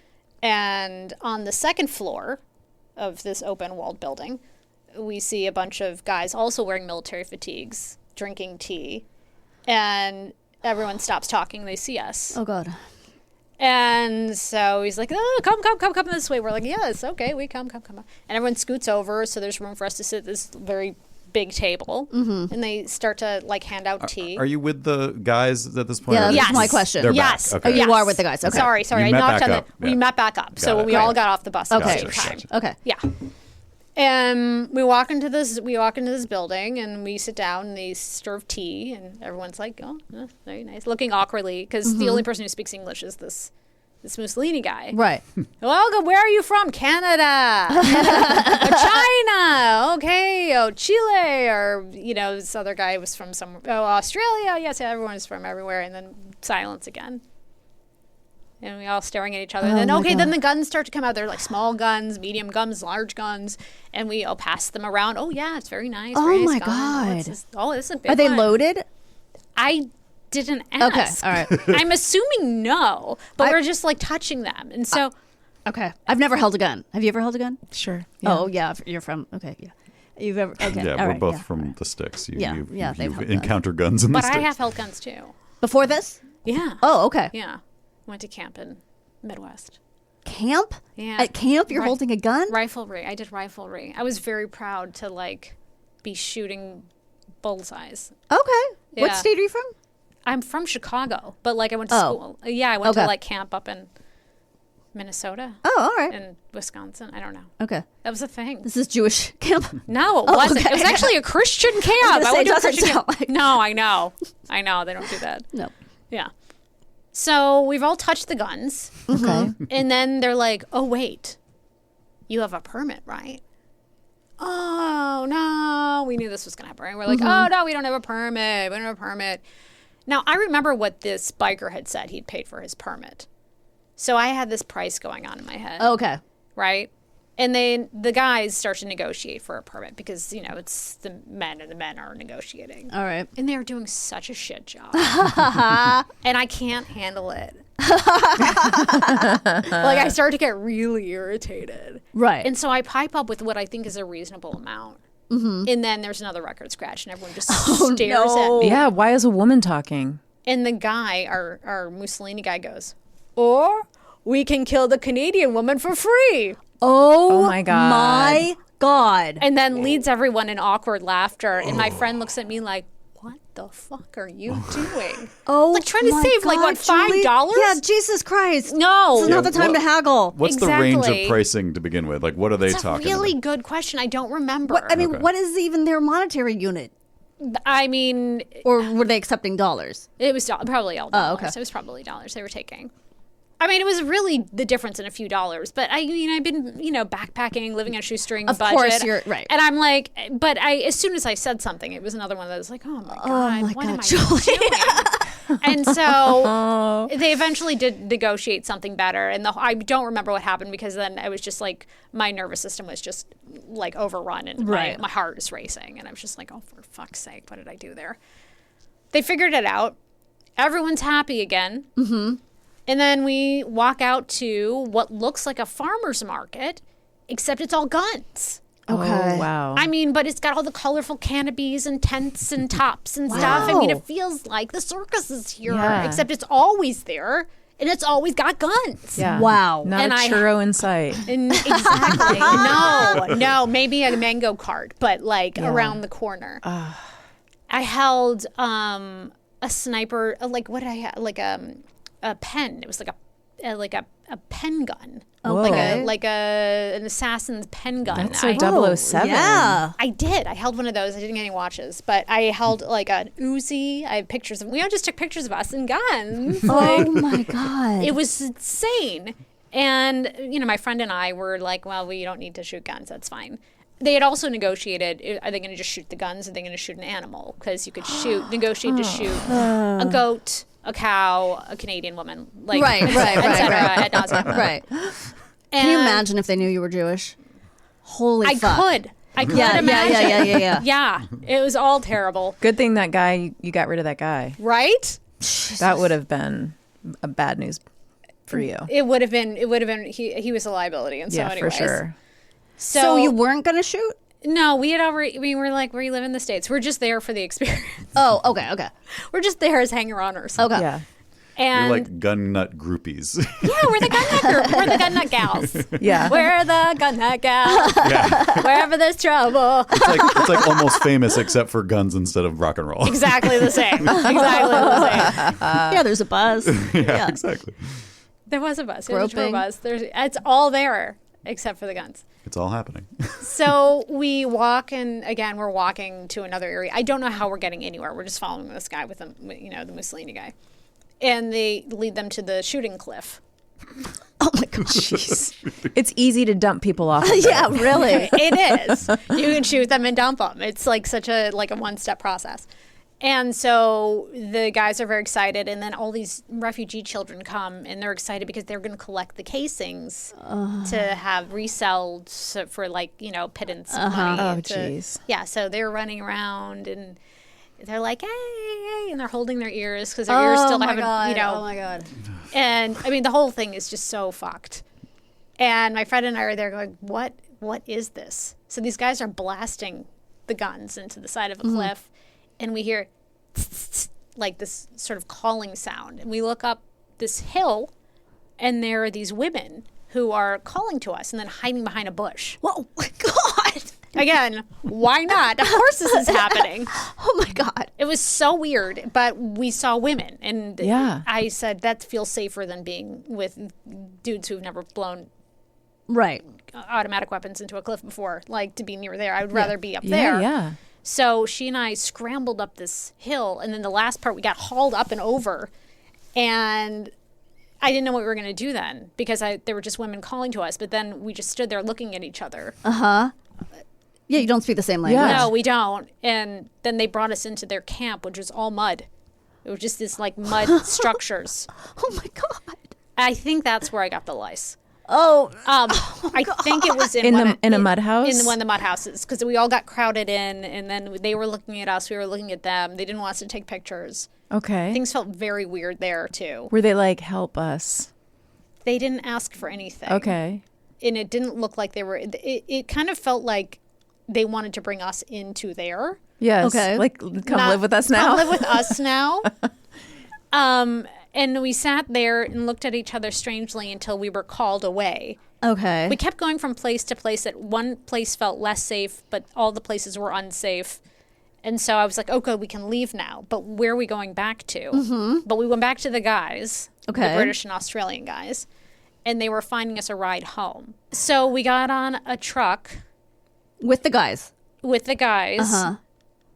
And on the second floor of this open-walled building, we see a bunch of guys also wearing military fatigues, drinking tea. And everyone stops talking. They see us. Oh, God. And so he's like, oh, come this way. We're like, yes, okay, we come. And everyone scoots over, so there's room for us to sit at this very big table. And they start to, like, hand out tea. Are you with the guys at this point? Yeah, Or- that's Yes. my question. They're Yes. back. Okay. Oh, you are with the guys. Okay. Sorry. You I met knocked back on up. We Yeah. met back up. So it. we all got off the bus at the Okay. same time. Okay. Yeah. And we walk into this building and we sit down and they serve tea and everyone's like, oh, very nice, looking awkwardly because the only person who speaks English is this Mussolini guy. Right. Welcome. Where are you from? Canada. China. Okay. Oh, Chile. Or, this other guy was from Australia. Yes, everyone is from everywhere. And then silence again. And we all staring at each other. And then, then the guns start to come out. They're like small guns, medium guns, large guns. And we all pass them around. Oh, yeah, it's very nice. Oh, very nice my gun. God. This is a big Are they one. loaded? I didn't ask. Okay. All right. I'm assuming no. But we're just like touching them. And so... Okay. I've never held a gun. Have you ever held a gun? Sure. Oh, yeah. You're from. Okay. Yeah. You've ever. Okay. Yeah, all we're right, both yeah. from the sticks. they've You've held guns. encountered guns in the But sticks. I have held guns too. Before this? Yeah. Oh, okay. Yeah. Went to camp in Midwest. Camp? Yeah. At camp, you're holding a gun? Riflery. I did riflery. I was very proud to like be shooting bullseyes. Okay. What Yeah. state are you from? I'm from Chicago, but like I went to school. Yeah, I went to Okay. like camp up in Minnesota Oh, all right. and Wisconsin. I don't know. Okay. That was a thing. This is Jewish camp. No, it Oh, wasn't. okay. It was actually a Christian camp. gonna say, went to a doesn't Christian sound camp. like- No, I know. They don't do that. No. Yeah. So we've all touched the guns. Okay. And then they're like, oh, wait, you have a permit, right? Oh, no. We knew this was going to happen. Right? We're like, oh, no, we don't have a permit. We don't have a permit. Now, I remember what this biker had said he'd paid for his permit. So I had this price going on in my head. Okay. Right? And then the guys start to negotiate for a permit because, you know, it's the men and the men are negotiating. All right. And they're doing such a shit job. And I can't handle it. Like, I start to get really irritated. Right. And so I pipe up with what I think is a reasonable amount. And then there's another record scratch and everyone just stares at me. Yeah, why is a woman talking? And the guy, our Mussolini guy goes, or we can kill the Canadian woman for free. Oh my God. My God. And then leads everyone in awkward laughter. And my friend looks at me like, what the fuck are you doing? Like trying to my save, like, God, what, $5? Julie? Yeah, Jesus Christ. No. This is not the time to haggle. What's the range Exactly. of pricing to begin with? Like, what are they It's a talking really about? good question. I don't remember. What, I mean, what is even their monetary unit? I mean, Or were they accepting dollars? it was probably all dollars. okay. It was probably dollars they were taking. I mean, it was really the difference in a few dollars. But I mean, I've been, you know, backpacking, living on a shoestring Of budget. course, you're right. And I'm like, but as soon as I said something, it was another one that was like, oh my God, what am I Julie. doing? And so they eventually did negotiate something better. And I don't remember what happened because then I was just like, my nervous system was just like overrun and Right. my heart is racing. And I was just like, oh, for fuck's sake, what did I do there? They figured it out. Everyone's happy again. Mm-hmm. And then we walk out to what looks like a farmer's market, except it's all guns. Okay. Oh, wow. I mean, but it's got all the colorful canopies and tents and tops and stuff. I mean, Wow. it feels like the circus is here, Yeah. except it's always there and it's always got guns. Yeah. Wow. Not And a I- churro in sight. And exactly. no, maybe a mango cart, but like around the corner. I held a sniper, like what did I have? Like a pen. It was like a pen gun. Okay. Like an assassin's pen gun. That's so I- 007. Yeah. I did. I held one of those. I didn't get any watches, but I held like an Uzi. I have pictures of. We all just took pictures of us and guns. Oh my God. It was insane. And you know, my friend and I were like, "Well, we don't need to shoot guns. That's fine." They had also negotiated. Are they going to just shoot the guns? Are they going to shoot an animal? Because you could negotiate to shoot a goat, a cow, a Canadian woman, like Right, et right, cetera, right. ad nauseam. Right. And Can you imagine if they knew you were Jewish? Holy I fuck. could Yeah, imagine. yeah. Yeah, it was all terrible, Good thing that guy, you got rid of that guy. right? That would have been a bad news for you. It would have been. He was a liability, and so Yeah, anyways. for sure. So you weren't going to shoot? No, we had already. We were like, we live in the States. We're just there for the experience. Oh, okay. We're just there as hanger-oners. Okay. Yeah. And You're like gun nut groupies. yeah, we're the gun nut group. We're the gun nut gals. Yeah. We're the gun nut gals. Wherever there's trouble. It's like Almost Famous, except for guns instead of rock and roll. Exactly the same. Exactly the same. Yeah, there's a buzz. Yeah, exactly. There was a bus. There's a tour Groping. bus. It's all there except for the guns. It's all happening. So we walk, and again, we're walking to another area. I don't know how we're getting anywhere. We're just following this guy with the, the Mussolini guy, and they lead them to the shooting cliff. Oh my God. Jeez. It's easy to dump people off. of Yeah, really. It is. You can shoot them and dump them. It's like such a one-step process. And so the guys are very excited, and then all these refugee children come, and they're excited because they're going to collect the casings to have resold for pittance of money. Oh, to- jeez. Yeah, so they're running around, and they're like, hey, and they're holding their ears because their ears still haven't, Oh my God. And I mean, the whole thing is just so fucked. And my friend and I are there going, what is this? So these guys are blasting the guns into the side of a cliff, and we hear like this sort of calling sound. And we look up this hill, and there are these women who are calling to us and then hiding behind a bush. Whoa, my God. Again, why not? Of course this is happening. Oh my God. It was so weird, but we saw women, and Yeah. I said that feels safer than being with dudes who've never blown Right. automatic weapons into a cliff before. Like, to be near there, I would rather be up Yeah, there. yeah. So she and I scrambled up this hill, and then the last part we got hauled up and over, and I didn't know what we were going to do then because there were just women calling to us, but then we just stood there looking at each other. Yeah, you don't speak the same language. Yeah. No, we don't. And then they brought us into their camp, which was all mud. It was just this like mud structures. Oh my God. I think that's where I got the lice. I think it was In a mud house? In one of the mud houses, because we all got crowded in, and then they were looking at us, we were looking at them. They didn't want us to take pictures. Okay. Things felt very weird there too. Were they like, help us? They didn't ask for anything. Okay. And it didn't look like they were. It kind of felt like they wanted to bring us into there. Yes. Okay. Like, come live with us now. Come live with us now. And we sat there and looked at each other strangely until we were called away. Okay. We kept going from place to place. That one place felt less safe, but all the places were unsafe. And so I was like, oh, good, we can leave now. But where are we going back to? Mm-hmm. But we went back to the guys, the British and Australian guys, and they were finding us a ride home. So we got on a truck. With the guys. With the guys.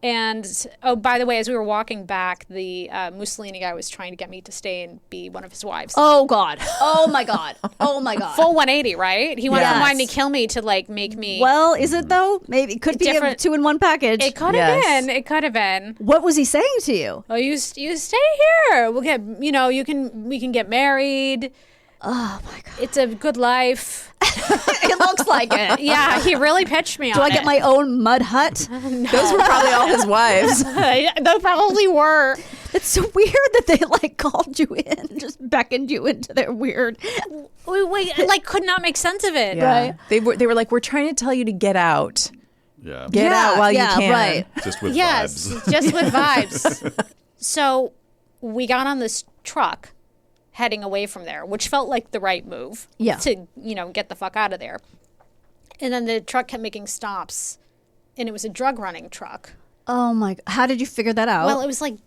And, oh, by the way, as we were walking back, the Mussolini guy was trying to get me to stay and be one of his wives. Oh, God. Oh, my God. Oh, my God. Full 180, right? He wanted to kill me to, like, make me... Well, is it, though? Maybe. It could be a Different- 2-in-1 package. It could have been. It could have been. What was he saying to you? Oh, you stay here. We'll get, we can get married. Oh, my God. It's a good life. It looks like it. Yeah, he really pitched me on Do I it. get my own mud hut? Those were probably all his wives. They probably were. It's so weird that they like called you in, just beckoned you into their weird. We like could not make sense of it. Yeah. Right. They were like, we're trying to tell you to get out. Yeah. Get out while you can. Right. Just with Yes, vibes. just with vibes. So we got on this truck heading away from there, which felt like the right move. Yeah. To, get the fuck out of there. And then the truck kept making stops, and it was a drug running truck. Oh my! How did you figure that out? Well, it was like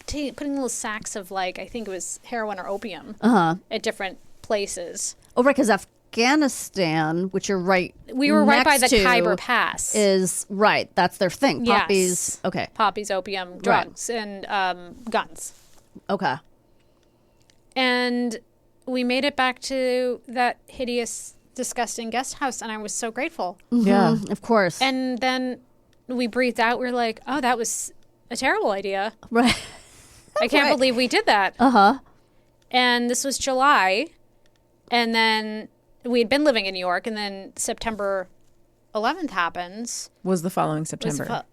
putting little sacks of I think it was heroin or opium at different places. Oh, right, because Afghanistan, which you're right, We were right by next the to, Khyber Pass. is right. That's their thing. Yes. Poppies. Okay. Poppies, opium, drugs, and guns. Okay. And we made it back to that hideous, disgusting guest house, and I was so grateful. Yeah. Of course. And then we breathed out. We were like, oh, that was a terrible idea. right. I can't Right. believe we did that. And this was July. And then we had been living in New York, and then September 11th happens. Was the following September.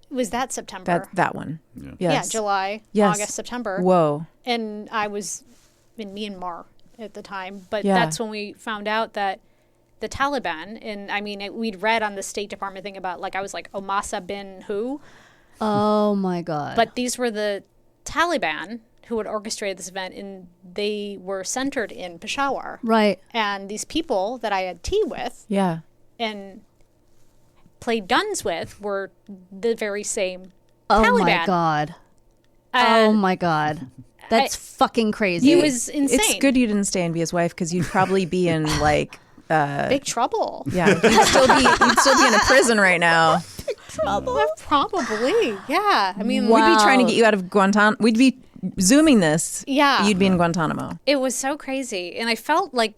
Was that September? That one. Yeah. Yes. Yeah, July, Yes. August, September. Whoa. And I was in Myanmar at the time. But Yeah. that's when we found out that the Taliban, and I mean, we'd read on the State Department thing about, I was like, Omasa bin who? Oh my God. But these were the Taliban who had orchestrated this event, and they were centered in Peshawar. right. And these people that I had tea with Yeah. and played guns with were the very same Oh Taliban. my God. Oh And my God. That's fucking crazy. It was insane. It's good you didn't stay and be his wife because you'd probably be in Big trouble. yeah, you'd still be in a prison right now. Probably. Yeah. I mean, We'd be trying to get you out of Guantanamo. We'd be zooming this. Yeah. You'd be in Guantanamo. it was so crazy. And I felt like,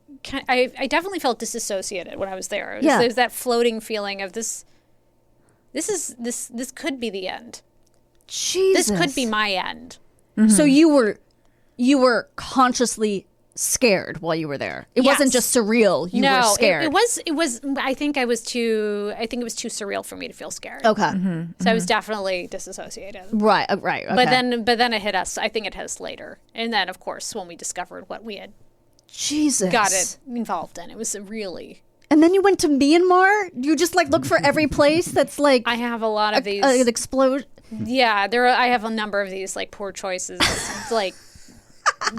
I definitely felt disassociated when I was there. Yeah. There's that floating feeling of this could be the end. Jesus. This could be my end. So you were consciously scared while you were there. It wasn't Yes. just surreal. You were scared. It was, I think it was too surreal for me to feel scared. Okay. So I was definitely disassociated. Right. Right. Okay. But then it hit us. I think it hit us later. And then, of course, when we discovered what we had Jesus. got it involved in, it was really. And then you went to Myanmar? You just look for every place that's I have a lot of these. an explosion. Yeah, I have a number of these poor choices,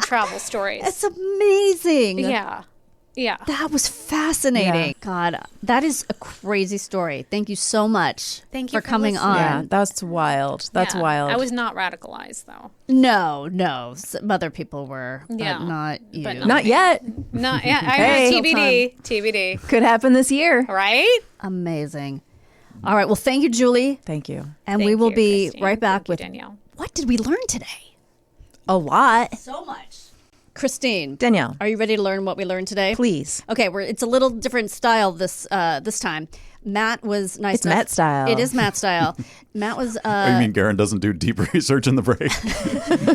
travel stories. That's amazing. Yeah. That was fascinating. God, that is a crazy story. Thank you so much Thank you for coming listening. on. Yeah, that's wild. That's Yeah. wild. I was not radicalized though. No. Some other people were, Yeah, but not you. but Not yet. No, yeah, Hey. TBD, Could happen this year. right? Amazing. All right. Well, thank you, Julie. Thank you. And we Thank will you, be Kristine. right back Thank you, with Danielle. what did we learn today? A lot. So much. Kristine, Danielle, are you ready to learn what we learned today? please. Okay, it's a little different style this time. Matt was nice. It's Matt style. It is Matt style. Matt was. Oh, you mean Garon doesn't do deep research in the break?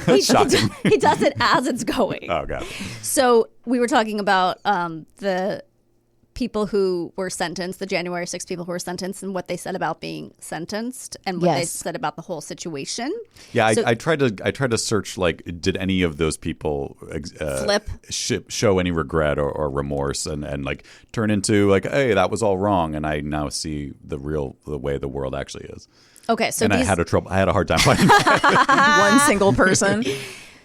That's shocking. He does it as it's going. Oh, God. So we were talking about the people who were sentenced, the January 6th people who were sentenced, and what they said about being sentenced and what they said about the whole situation. Yeah, I tried to search, like, did any of those people flip, show any regret or remorse and like turn into like, hey, that was all wrong, and I now see the way the world actually is. Okay, so I had a hard time finding one single person.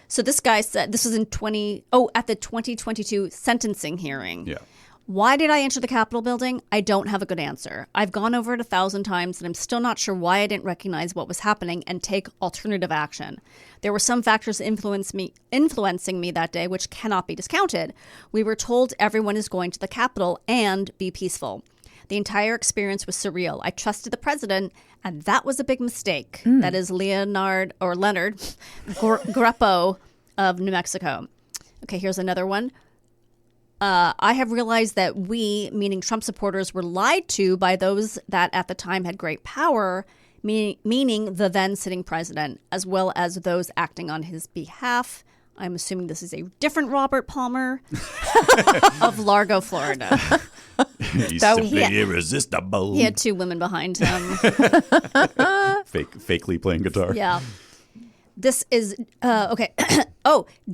So this guy said, this was at the 2022 sentencing hearing. Yeah. Why did I enter the Capitol building? I don't have a good answer. I've gone over it 1,000 times and I'm still not sure why I didn't recognize what was happening and take alternative action. There were some factors influencing me that day, which cannot be discounted. We were told everyone is going to the Capitol and be peaceful. The entire experience was surreal. I trusted the president, and that was a big mistake. That is Leonard Grepo of New Mexico. Okay, here's another one. I have realized that we, meaning Trump supporters, were lied to by those that at the time had great power, meaning the then sitting president, as well as those acting on his behalf. I'm assuming this is a different Robert Palmer of Largo, Florida. He's simply irresistible. He had 2 women behind him. Fakely playing guitar. Yeah. This is, okay.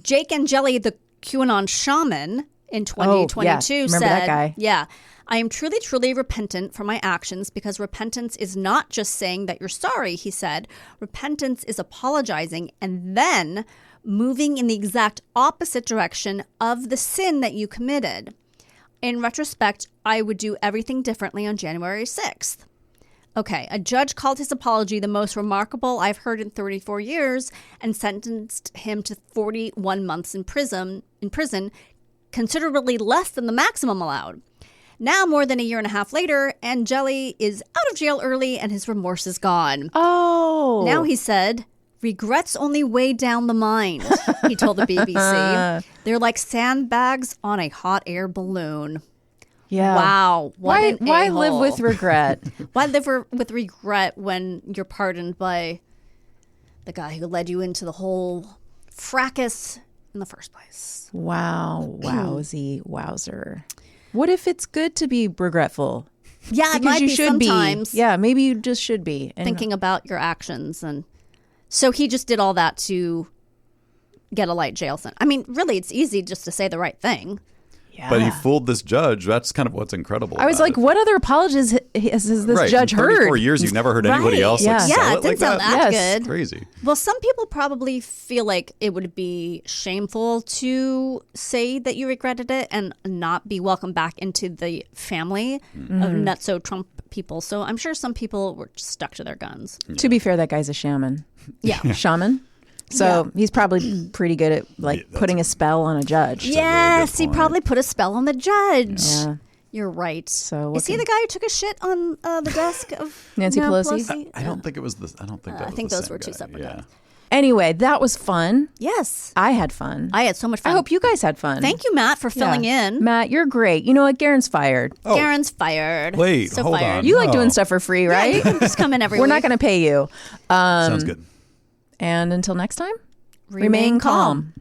Jake and Jelly, the QAnon shaman in 2022 said, that guy. Yeah, I am truly, truly repentant for my actions because repentance is not just saying that you're sorry, he said. Repentance is apologizing and then moving in the exact opposite direction of the sin that you committed. In retrospect, I would do everything differently on January 6th. Okay, a judge called his apology the most remarkable I've heard in 34 years and sentenced him to 41 months in prison, considerably less than the maximum allowed. Now, more than a year and a half later, and Jelly is out of jail early and his remorse is gone. Oh. Now he said, regrets only weigh down the mind, he told the BBC. They're like sandbags on a hot air balloon. Yeah. Wow. Why live with regret? Why live with regret when you're pardoned by the guy who led you into the whole fracas in the first place? Wow. Wowzy. Wowzer. What if it's good to be regretful? Yeah, it because might you be should sometimes. Yeah, maybe you just should be. And thinking about your actions. And so he just did all that to get a light jail sentence. I mean, really, it's easy just to say the right thing. Yeah. But he fooled this judge. That's kind of what's incredible. I was like, what other apologies has this judge in heard? 34 years, you've never heard anybody else Yeah, sell it it didn't like sound that? that good. Crazy. Well, some people probably feel like it would be shameful to say that you regretted it and not be welcomed back into the family of nutso Trump people. So I'm sure some people were stuck to their guns. Yeah. To be fair, that guy's a shaman. Yeah. Shaman? So he's probably pretty good at putting a spell on a judge. Yes, he probably put a spell on the judge. Yeah. You're right. So is he the guy who took a shit on the desk of Nancy Pelosi? I don't think it was this. I don't think that was I think the those same were two guy. separate guys. Anyway, that was fun. Yes. I had fun. I had so much fun. I hope you guys had fun. Thank you, Matt, for filling in. Matt, you're great. You know what? Garen's fired. Oh. Garen's fired. Wait, so hold fired. on. You like doing stuff for free, right? Yeah, you can just come in every We're week. not going to pay you. Sounds good. And until next time, remain calm.